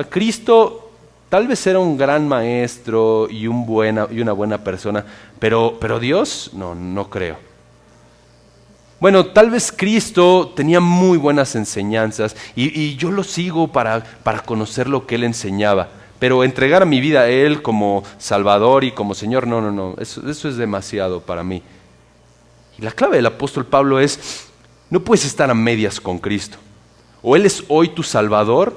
Cristo tal vez era un gran maestro y una buena persona, pero Dios, no creo. Bueno, tal vez Cristo tenía muy buenas enseñanzas y yo lo sigo para conocer lo que Él enseñaba. Pero entregar mi vida a Él como Salvador y como Señor, no, eso es demasiado para mí. Y la clave del apóstol Pablo es, no puedes estar a medias con Cristo. O Él es hoy tu Salvador,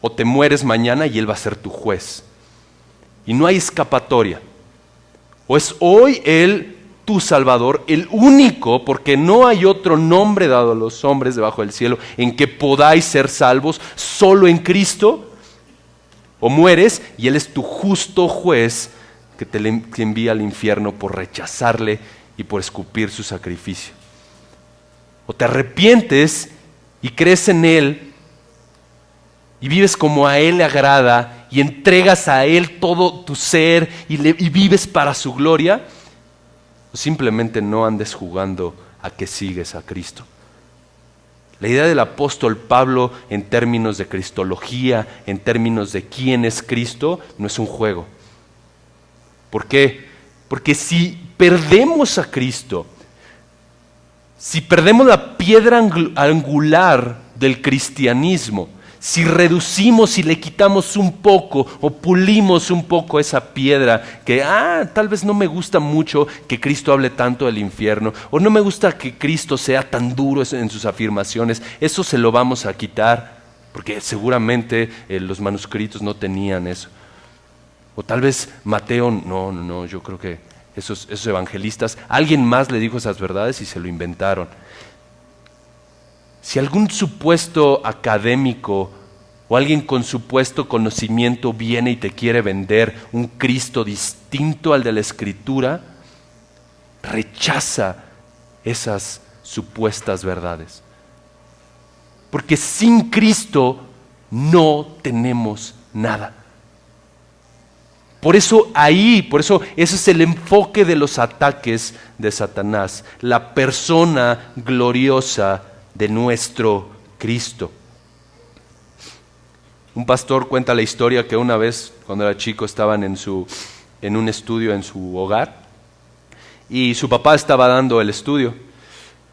o te mueres mañana y Él va a ser tu juez. Y no hay escapatoria. O es hoy Él tu Salvador, el único, porque no hay otro nombre dado a los hombres debajo del cielo en que podáis ser salvos, solo en Cristo. O mueres y Él es tu justo juez que te envía al infierno por rechazarle y por escupir su sacrificio. O te arrepientes y crees en Él y vives como a Él le agrada y entregas a Él todo tu ser y vives para su gloria. O simplemente no andes jugando a que sigues a Cristo. La idea del apóstol Pablo en términos de cristología, en términos de quién es Cristo, no es un juego. ¿Por qué? Porque si perdemos a Cristo, si perdemos la piedra angular del cristianismo, si reducimos y le quitamos un poco o pulimos un poco esa piedra que tal vez no me gusta mucho que Cristo hable tanto del infierno o no me gusta que Cristo sea tan duro en sus afirmaciones, eso se lo vamos a quitar porque seguramente los manuscritos no tenían eso. O tal vez Mateo, no, yo creo que esos evangelistas, alguien más le dijo esas verdades y se lo inventaron. Si algún supuesto académico o alguien con supuesto conocimiento viene y te quiere vender un Cristo distinto al de la Escritura, rechaza esas supuestas verdades. Porque sin Cristo no tenemos nada. Por eso ese es el enfoque de los ataques de Satanás, la persona gloriosa de nuestro Cristo. Un pastor cuenta la historia que una vez, cuando era chico, estaban en un estudio en su hogar y su papá estaba dando el estudio.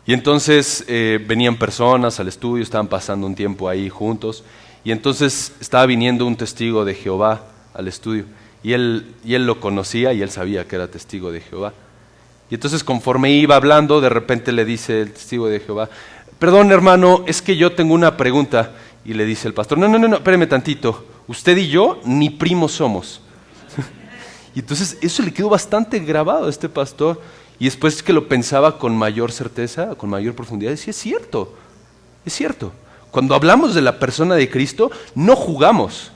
Y entonces venían personas al estudio, estaban pasando un tiempo ahí juntos y entonces estaba viniendo un testigo de Jehová al estudio y él lo conocía y él sabía que era testigo de Jehová. Y entonces conforme iba hablando, de repente le dice el testigo de Jehová, perdón hermano, es que yo tengo una pregunta. Y le dice el pastor, no, espéreme tantito, usted y yo ni primos somos. Y entonces eso le quedó bastante grabado a este pastor. Y después que lo pensaba con mayor certeza, con mayor profundidad, decía, es cierto. Cuando hablamos de la persona de Cristo, no jugamos,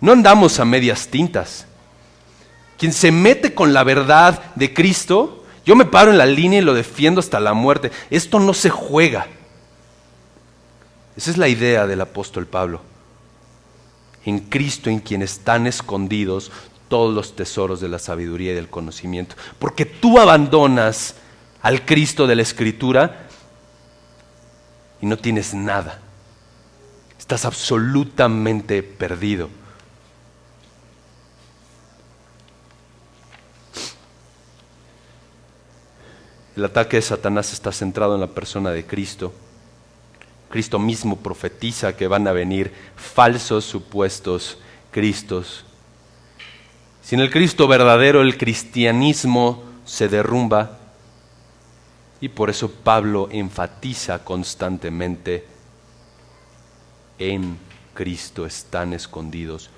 no andamos a medias tintas. Quien se mete con la verdad de Cristo, yo me paro en la línea y lo defiendo hasta la muerte. Esto no se juega. Esa es la idea del apóstol Pablo. En Cristo, en quien están escondidos todos los tesoros de la sabiduría y del conocimiento. Porque tú abandonas al Cristo de la Escritura y no tienes nada. Estás absolutamente perdido. El ataque de Satanás está centrado en la persona de Cristo. Cristo mismo profetiza que van a venir falsos supuestos Cristos. Sin el Cristo verdadero, el cristianismo se derrumba, y por eso Pablo enfatiza constantemente: en Cristo están escondidos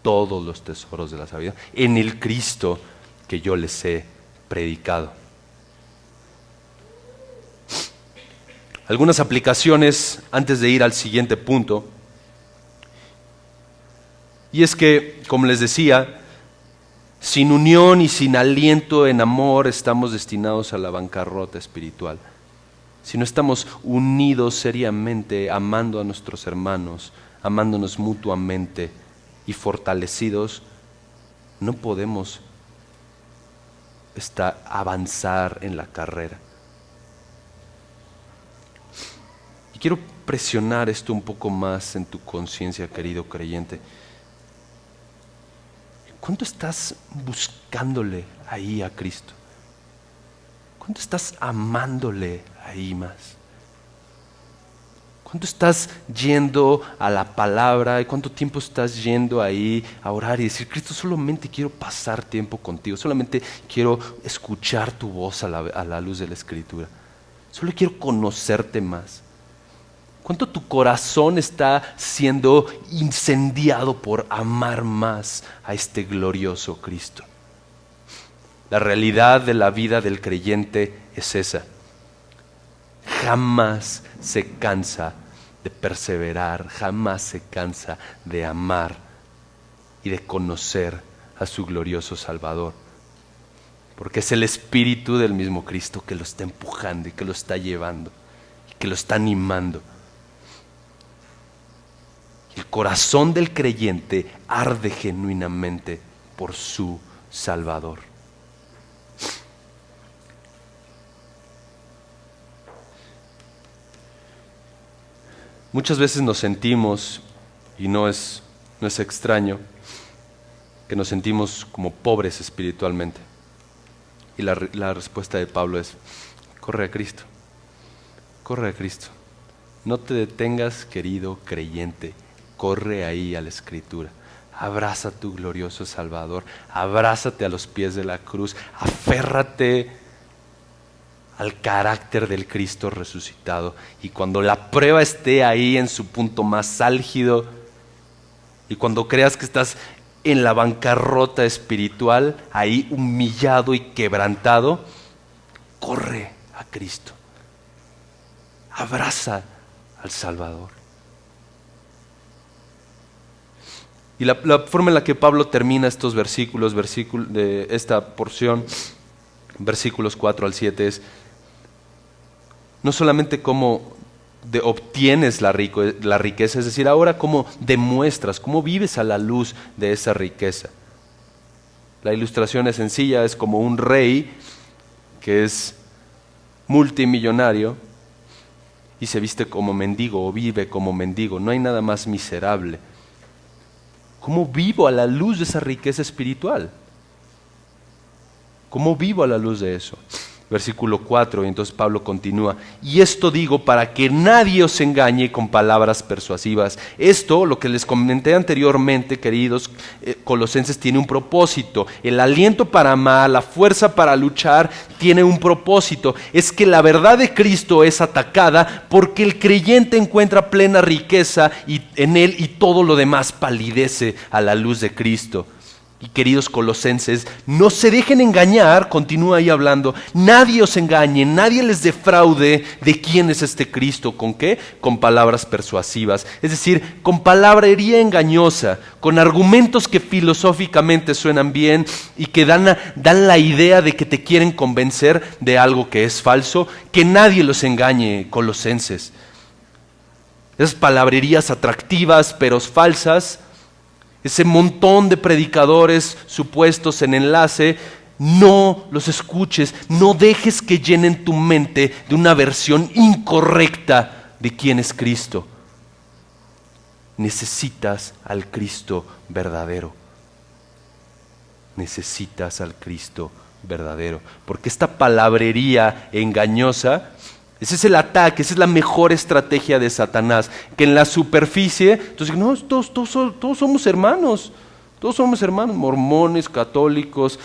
todos los tesoros de la sabiduría, en el Cristo que yo les he predicado. Algunas aplicaciones antes de ir al siguiente punto. Y es que, como les decía, sin unión y sin aliento en amor estamos destinados a la bancarrota espiritual. Si no estamos unidos seriamente, amando a nuestros hermanos, amándonos mutuamente y fortalecidos, no podemos avanzar en la carrera. Y quiero presionar esto un poco más en tu conciencia, querido creyente. ¿Cuánto estás buscándole ahí a Cristo? ¿Cuánto estás amándole ahí más? ¿Cuánto estás yendo a la palabra? ¿Y cuánto tiempo estás yendo ahí a orar y decir: Cristo, solamente quiero pasar tiempo contigo, solamente quiero escuchar tu voz a la luz de la Escritura, solo quiero conocerte más? ¿Cuánto tu corazón está siendo incendiado por amar más a este glorioso Cristo? La realidad de la vida del creyente es esa. Jamás se cansa de perseverar, jamás se cansa de amar y de conocer a su glorioso Salvador. Porque es el Espíritu del mismo Cristo que lo está empujando y que lo está llevando y que lo está animando. El corazón del creyente arde genuinamente por su Salvador. Muchas veces nos sentimos, y no es extraño, que nos sentimos como pobres espiritualmente. Y la respuesta de Pablo es: corre a Cristo, corre a Cristo. No te detengas, querido creyente. Corre ahí a la Escritura, abraza a tu glorioso Salvador, abrázate a los pies de la cruz, aférrate al carácter del Cristo resucitado, y cuando la prueba esté ahí en su punto más álgido, y cuando creas que estás en la bancarrota espiritual, ahí humillado y quebrantado, corre a Cristo, abraza al Salvador. Y la forma en la que Pablo termina estos versículos de esta porción, versículos 4 al 7, es no solamente cómo obtienes la riqueza, es decir, ahora cómo demuestras, cómo vives a la luz de esa riqueza. La ilustración es sencilla, es como un rey que es multimillonario y se viste como mendigo o vive como mendigo. No hay nada más miserable. ¿Cómo vivo a la luz de esa riqueza espiritual? ¿Cómo vivo a la luz de eso? Versículo 4, y entonces Pablo continúa: y esto digo para que nadie os engañe con palabras persuasivas. Esto, lo que les comenté anteriormente, queridos colosenses, tiene un propósito. El aliento para amar, la fuerza para luchar, tiene un propósito. Es que la verdad de Cristo es atacada porque el creyente encuentra plena riqueza en él, y todo lo demás palidece a la luz de Cristo. Y queridos colosenses, no se dejen engañar, continúa ahí hablando, nadie os engañe, nadie les defraude de quién es este Cristo. ¿Con qué? Con palabras persuasivas, es decir, con palabrería engañosa, con argumentos que filosóficamente suenan bien y que dan la idea de que te quieren convencer de algo que es falso. Que nadie los engañe, colosenses. Esas palabrerías atractivas pero falsas, ese montón de predicadores supuestos en enlace, No los escuches, no dejes que llenen tu mente de una versión incorrecta de quién es Cristo. Necesitas al Cristo verdadero. Necesitas al Cristo verdadero. Porque esta palabrería engañosa, ese es el ataque, esa es la mejor estrategia de Satanás. Que en la superficie, entonces, no, todos somos hermanos. Todos somos hermanos, mormones, católicos,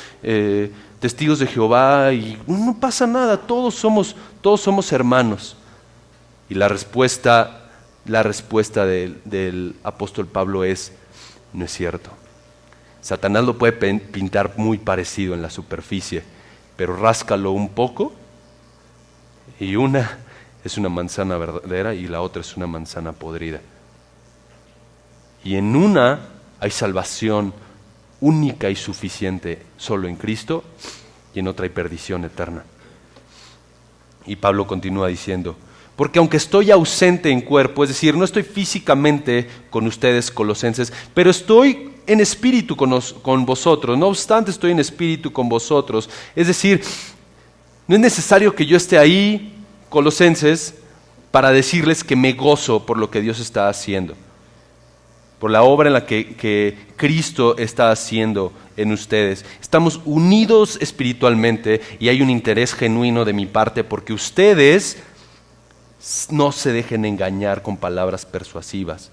testigos de Jehová, y no pasa nada, todos somos hermanos. Y la respuesta del apóstol Pablo es, no es cierto. Satanás lo puede pintar muy parecido en la superficie, pero ráscalo un poco y una es una manzana verdadera y la otra es una manzana podrida. Y en una hay salvación única y suficiente solo en Cristo, y en otra hay perdición eterna. Y Pablo continúa diciendo, porque aunque estoy ausente en cuerpo, es decir, no estoy físicamente con ustedes, colosenses, pero estoy en espíritu con vosotros, no obstante estoy en espíritu con vosotros. Es decir, no es necesario que yo esté ahí, colosenses, para decirles que me gozo por lo que Dios está haciendo, por la obra en la que Cristo está haciendo en ustedes. Estamos unidos espiritualmente y hay un interés genuino de mi parte porque ustedes no se dejen engañar con palabras persuasivas.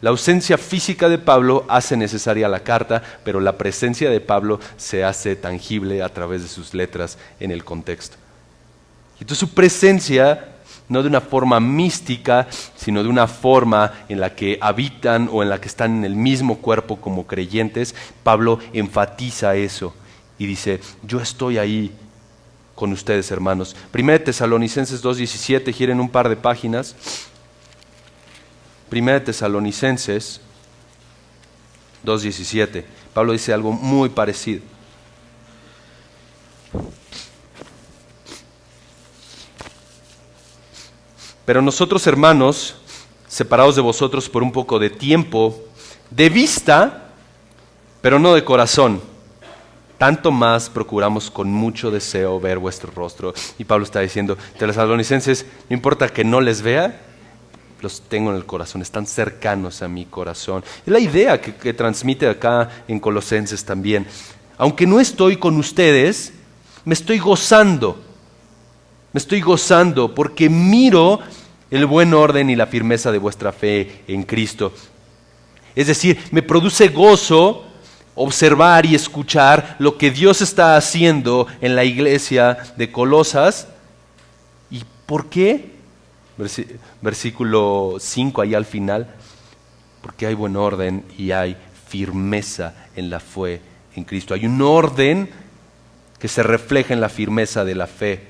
La ausencia física de Pablo hace necesaria la carta, pero la presencia de Pablo se hace tangible a través de sus letras en el contexto. Entonces su presencia, no de una forma mística, sino de una forma en la que habitan o en la que están en el mismo cuerpo como creyentes, Pablo enfatiza eso y dice, yo estoy ahí con ustedes, hermanos. 1 Tesalonicenses 2:17, giren un par de páginas. 1 Tesalonicenses 2:17, Pablo dice algo muy parecido. Pero nosotros, hermanos, separados de vosotros por un poco de tiempo, de vista, pero no de corazón, tanto más procuramos con mucho deseo ver vuestro rostro. Y Pablo está diciendo, tesalonicenses, no importa que no les vea, los tengo en el corazón, están cercanos a mi corazón. Es la idea que transmite acá en Colosenses también. Aunque no estoy con ustedes, me estoy gozando porque miro el buen orden y la firmeza de vuestra fe en Cristo. Es decir, me produce gozo observar y escuchar lo que Dios está haciendo en la iglesia de Colosas. ¿Y por qué? Versículo 5, ahí al final. Porque hay buen orden y hay firmeza en la fe en Cristo. Hay un orden que se refleja en la firmeza de la fe.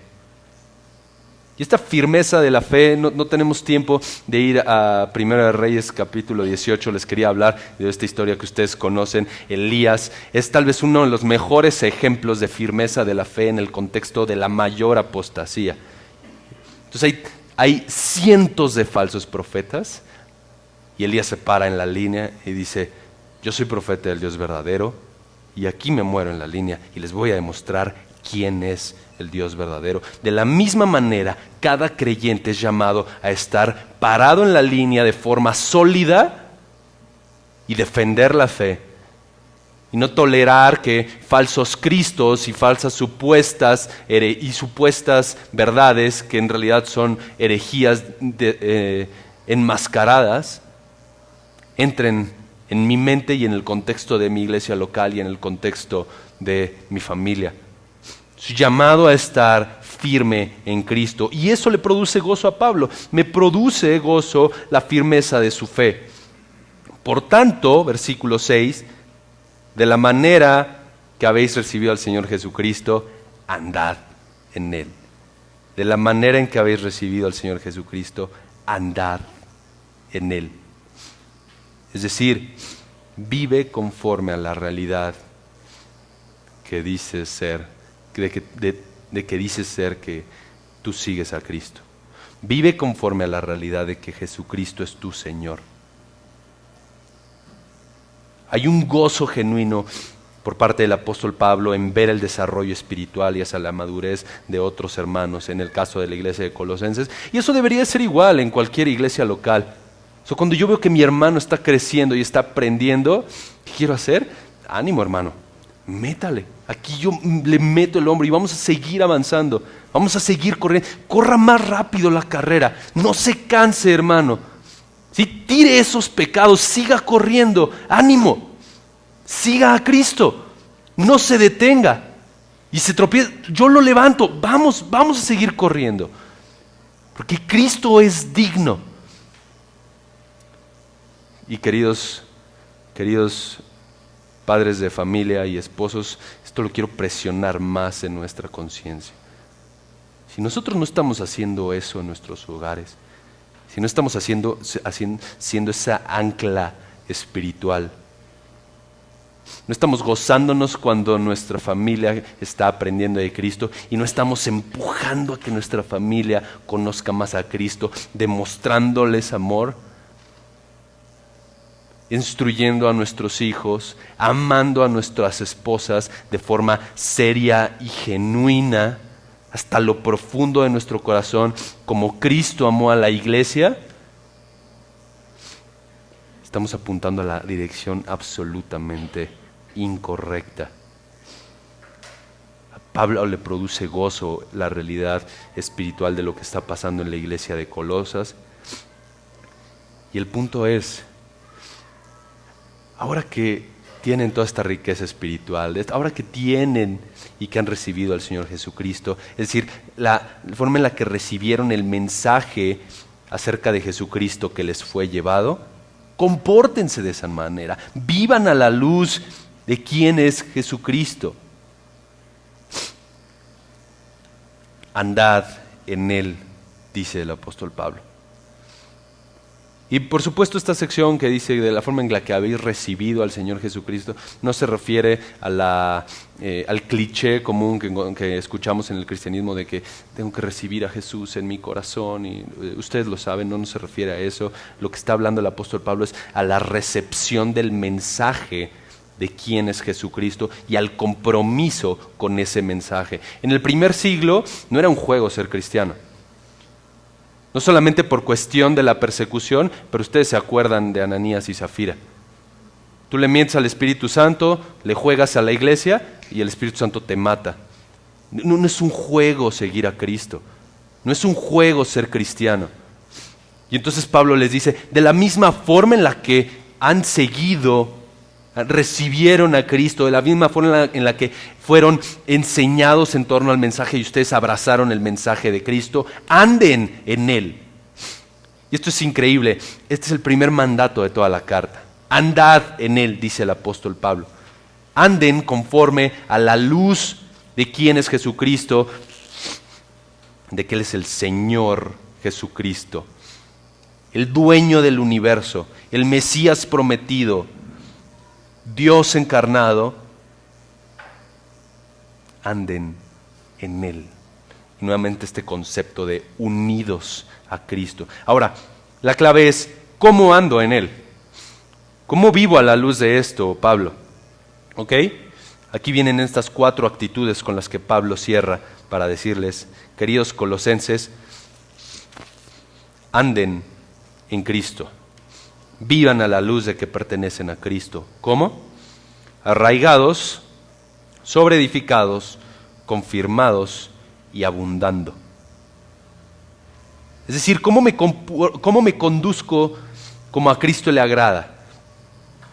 Y esta firmeza de la fe, no tenemos tiempo de ir a 1 de Reyes capítulo 18, les quería hablar de esta historia que ustedes conocen. Elías es tal vez uno de los mejores ejemplos de firmeza de la fe en el contexto de la mayor apostasía. Entonces hay cientos de falsos profetas y Elías se para en la línea y dice, yo soy profeta del Dios verdadero y aquí me muero en la línea y les voy a demostrar quién es el Dios verdadero. De la misma manera, cada creyente es llamado a estar parado en la línea de forma sólida y defender la fe. Y no tolerar que falsos cristos y falsas supuestas verdades, que en realidad son herejías enmascaradas, entren en mi mente y en el contexto de mi iglesia local y en el contexto de mi familia. Soy llamado a estar firme en Cristo. Y eso le produce gozo a Pablo. Me produce gozo la firmeza de su fe. Por tanto, versículo 6, de la manera que habéis recibido al Señor Jesucristo, andad en Él. De la manera en que habéis recibido al Señor Jesucristo, andad en Él. Es decir, vive conforme a la realidad que dices ser, de que dices ser que tú sigues a Cristo. Vive conforme a la realidad de que Jesucristo es tu Señor. Hay un gozo genuino por parte del apóstol Pablo en ver el desarrollo espiritual y hacia la madurez de otros hermanos, en el caso de la iglesia de Colosenses. Y eso debería ser igual en cualquier iglesia local. Cuando yo veo que mi hermano está creciendo y está aprendiendo, ¿qué quiero hacer? Ánimo, hermano, métale. Aquí yo le meto el hombro y vamos a seguir avanzando. Vamos a seguir corriendo. Corra más rápido la carrera. No se canse, hermano. Si tire esos pecados, siga corriendo. Ánimo. Siga a Cristo. No se detenga. Y se tropieza. Yo lo levanto. Vamos a seguir corriendo. Porque Cristo es digno. Y queridos padres de familia y esposos, esto lo quiero presionar más en nuestra conciencia. Si nosotros no estamos haciendo eso en nuestros hogares, si no estamos siendo esa ancla espiritual, no estamos gozándonos cuando nuestra familia está aprendiendo de Cristo y no estamos empujando a que nuestra familia conozca más a Cristo, demostrándoles amor, instruyendo a nuestros hijos, amando a nuestras esposas de forma seria y genuina, hasta lo profundo de nuestro corazón, como Cristo amó a la iglesia, estamos apuntando a la dirección absolutamente incorrecta. A Pablo le produce gozo la realidad espiritual de lo que está pasando en la iglesia de Colosas. Y el punto es, ahora que tienen toda esta riqueza espiritual, ahora que tienen y que han recibido al Señor Jesucristo, es decir, la forma en la que recibieron el mensaje acerca de Jesucristo que les fue llevado, compórtense de esa manera, vivan a la luz de quién es Jesucristo. Andad en Él, dice el apóstol Pablo. Y por supuesto esta sección que dice de la forma en la que habéis recibido al Señor Jesucristo no se refiere a al cliché común que escuchamos en el cristianismo de que tengo que recibir a Jesús en mi corazón, y ustedes lo saben, no se refiere a eso. Lo que está hablando el apóstol Pablo es a la recepción del mensaje de quién es Jesucristo y al compromiso con ese mensaje. En el primer siglo no era un juego ser cristiano. No solamente por cuestión de la persecución, pero ustedes se acuerdan de Ananías y Zafira. Tú le mientes al Espíritu Santo, le juegas a la iglesia y el Espíritu Santo te mata. No es un juego seguir a Cristo. No es un juego ser cristiano. Y entonces Pablo les dice, de la misma forma en la que han seguido, recibieron a Cristo, de la misma forma en la que fueron enseñados en torno al mensaje y ustedes abrazaron el mensaje de Cristo, anden en Él. Y esto es increíble, este es el primer mandato de toda la carta. Andad en Él, dice el apóstol Pablo. Anden conforme a la luz de quién es Jesucristo, de que Él es el Señor Jesucristo, el dueño del universo, el Mesías prometido, Dios encarnado. Anden en Él. Y nuevamente este concepto de unidos a Cristo. Ahora, la clave es, ¿cómo ando en Él? ¿Cómo vivo a la luz de esto, Pablo? ¿Ok? Aquí vienen estas 4 actitudes con las que Pablo cierra para decirles, queridos colosenses, anden en Cristo. Vivan a la luz de que pertenecen a Cristo. ¿Cómo? Arraigados, sobreedificados, confirmados y abundando. Es decir, ¿cómo me conduzco como a Cristo le agrada?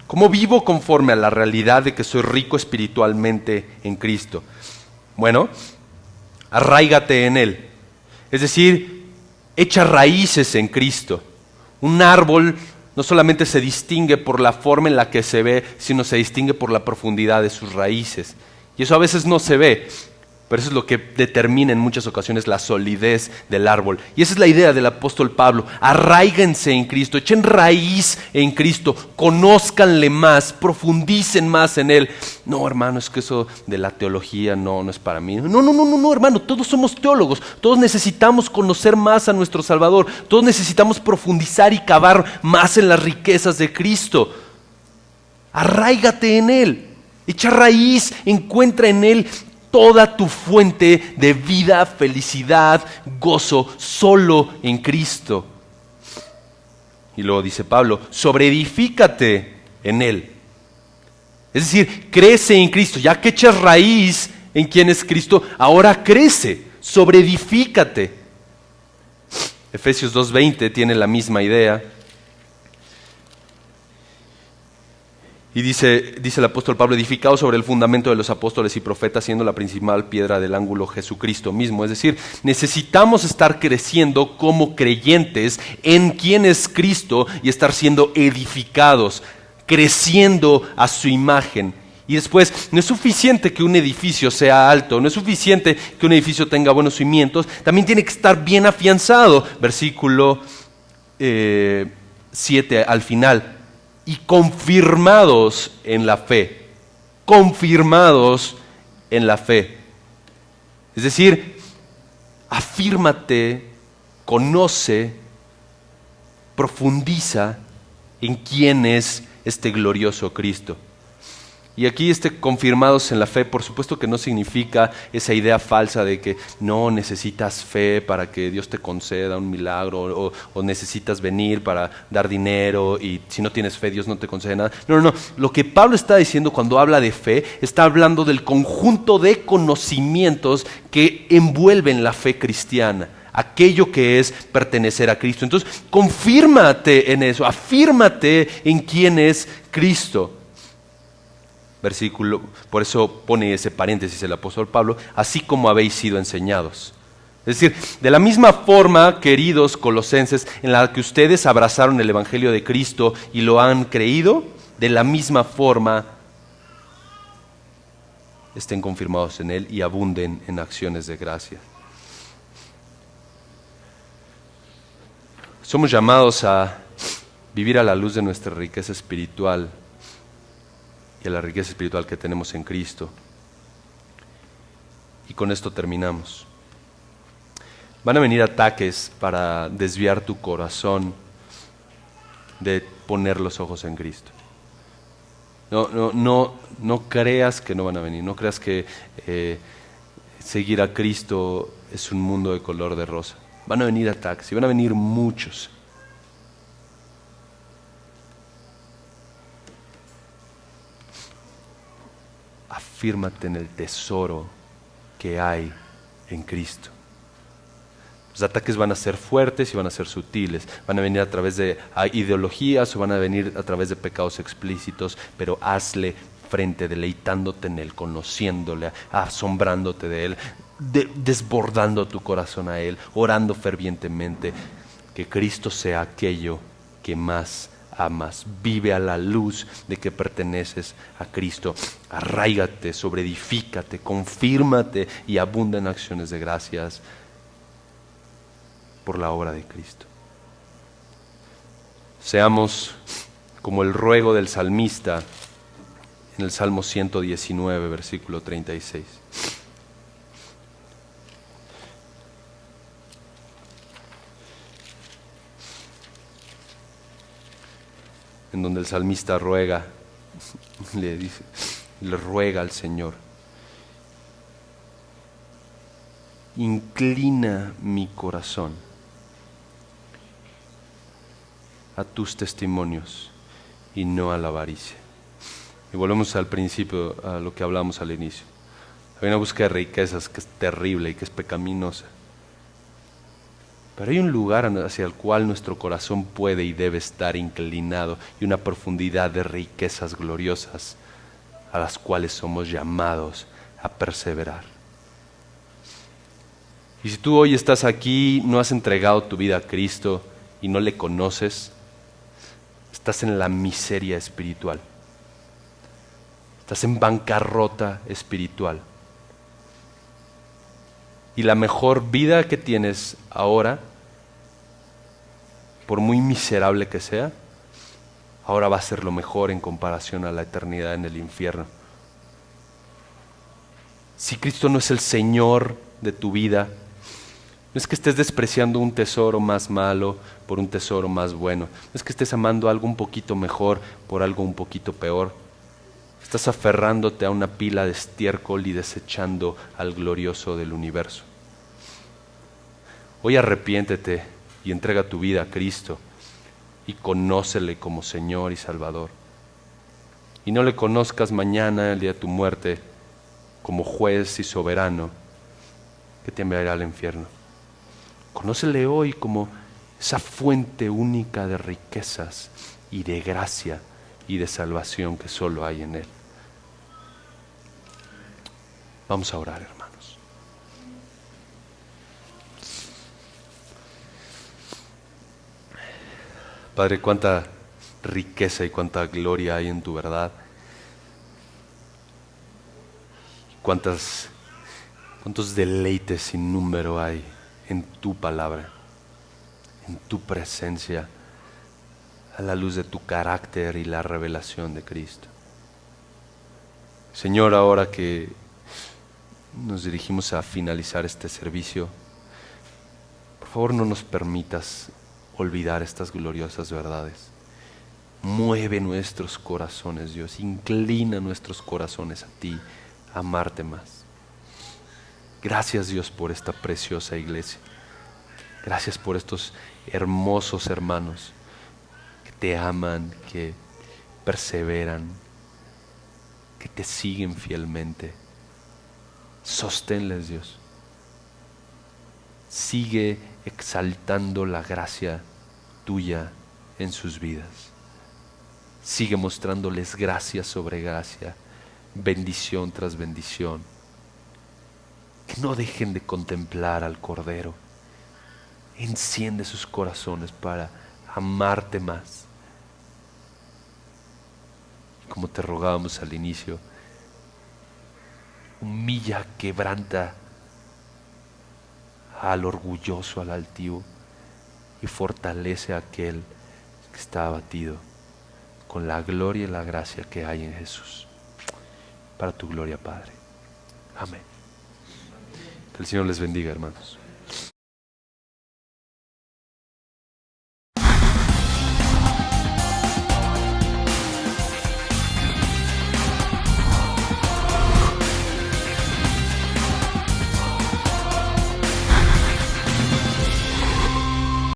¿Cómo vivo conforme a la realidad de que soy rico espiritualmente en Cristo? Bueno, arráigate en Él. Es decir, echa raíces en Cristo. Un árbol no solamente se distingue por la forma en la que se ve, sino se distingue por la profundidad de sus raíces. Y eso a veces no se ve, pero eso es lo que determina en muchas ocasiones la solidez del árbol. Y esa es la idea del apóstol Pablo. Arráiganse en Cristo, echen raíz en Cristo, conózcanle más, profundicen más en Él. No, hermano, es que eso de la teología no es para mí. No, hermano, todos somos teólogos, todos necesitamos conocer más a nuestro Salvador, todos necesitamos profundizar y cavar más en las riquezas de Cristo. Arráigate en Él. Echa raíz, encuentra en Él toda tu fuente de vida, felicidad, gozo, solo en Cristo. Y luego dice Pablo, sobreedifícate en Él. Es decir, crece en Cristo. Ya que echas raíz en quien es Cristo, ahora crece, sobreedifícate. Efesios 2:20 tiene la misma idea. Y dice el apóstol Pablo, edificado sobre el fundamento de los apóstoles y profetas, siendo la principal piedra del ángulo Jesucristo mismo. Es decir, necesitamos estar creciendo como creyentes en quien es Cristo y estar siendo edificados, creciendo a su imagen. Y después, no es suficiente que un edificio sea alto, no es suficiente que un edificio tenga buenos cimientos, también tiene que estar bien afianzado. Versículo 7 al final. Y confirmados en la fe. Confirmados en la fe. Es decir, afírmate, conoce, profundiza en quién es este glorioso Cristo. Y aquí confirmados en la fe, por supuesto que no significa esa idea falsa de que no necesitas fe para que Dios te conceda un milagro o necesitas venir para dar dinero y si no tienes fe Dios no te concede nada. No. Lo que Pablo está diciendo cuando habla de fe, está hablando del conjunto de conocimientos que envuelven la fe cristiana. Aquello que es pertenecer a Cristo. Entonces, confírmate en eso, afírmate en quién es Cristo. Versículo, por eso pone ese paréntesis el apóstol Pablo, así como habéis sido enseñados. Es decir, de la misma forma, queridos colosenses, en la que ustedes abrazaron el evangelio de Cristo y lo han creído, de la misma forma estén confirmados en Él y abunden en acciones de gracia. Somos llamados a vivir a la luz de nuestra riqueza espiritual y a la riqueza espiritual que tenemos en Cristo. Y con esto terminamos. Van a venir ataques para desviar tu corazón de poner los ojos en Cristo. No creas que no van a venir, no creas que seguir a Cristo es un mundo de color de rosa. Van a venir ataques y van a venir muchos. Afírmate en el tesoro que hay en Cristo. Los ataques van a ser fuertes y van a ser sutiles. Van a venir a través de ideologías o van a venir a través de pecados explícitos, pero hazle frente, deleitándote en Él, conociéndole, asombrándote de Él, desbordando tu corazón a Él, orando fervientemente. Que Cristo sea aquello que más amas. Vive a la luz de que perteneces a Cristo. Arráigate, sobreedifícate, confírmate y abunda en acciones de gracias por la obra de Cristo. Seamos como el ruego del salmista en el Salmo 119, versículo 36. En donde el salmista ruega, le ruega al Señor: inclina mi corazón a tus testimonios y no a la avaricia. Y volvemos al principio, a lo que hablamos al inicio. Hay una búsqueda de riquezas que es terrible y que es pecaminosa. Pero hay un lugar hacia el cual nuestro corazón puede y debe estar inclinado y una profundidad de riquezas gloriosas a las cuales somos llamados a perseverar. Y si tú hoy estás aquí, no has entregado tu vida a Cristo y no le conoces, estás en la miseria espiritual. Estás en bancarrota espiritual. Y la mejor vida que tienes ahora, por muy miserable que sea, ahora va a ser lo mejor en comparación a la eternidad en el infierno. Si Cristo no es el Señor de tu vida, no es que estés despreciando un tesoro más malo por un tesoro más bueno. No es que estés amando algo un poquito mejor por algo un poquito peor. Estás aferrándote a una pila de estiércol y desechando al glorioso del universo. Hoy arrepiéntete y entrega tu vida a Cristo y conócele como Señor y Salvador. Y no le conozcas mañana, el día de tu muerte, como juez y soberano que te enviará al infierno. Conócele hoy como esa fuente única de riquezas y de gracia y de salvación que solo hay en Él. Vamos a orar, hermanos. Padre, cuánta riqueza y cuánta gloria hay en tu verdad. Cuántos deleites sin número hay en tu palabra, en tu presencia, a la luz de tu carácter y la revelación de Cristo. Señor, ahora que nos dirigimos a finalizar este servicio, por favor no nos permitas olvidar estas gloriosas verdades. Mueve nuestros corazones, Dios, inclina nuestros corazones a ti, a amarte más. Gracias, Dios, por esta preciosa iglesia. Gracias por estos hermosos hermanos que te aman, que perseveran, que te siguen fielmente. Sosténles, Dios. Sigue exaltando la gracia tuya en sus vidas. Sigue mostrándoles gracia sobre gracia, bendición tras bendición. Que no dejen de contemplar al Cordero. Enciende sus corazones para amarte más. Como te rogábamos al inicio, humilla, quebranta al orgulloso, al altivo, y fortalece a aquel que está abatido con la gloria y la gracia que hay en Jesús. Para tu gloria, Padre. Amén. Que el Señor les bendiga, hermanos.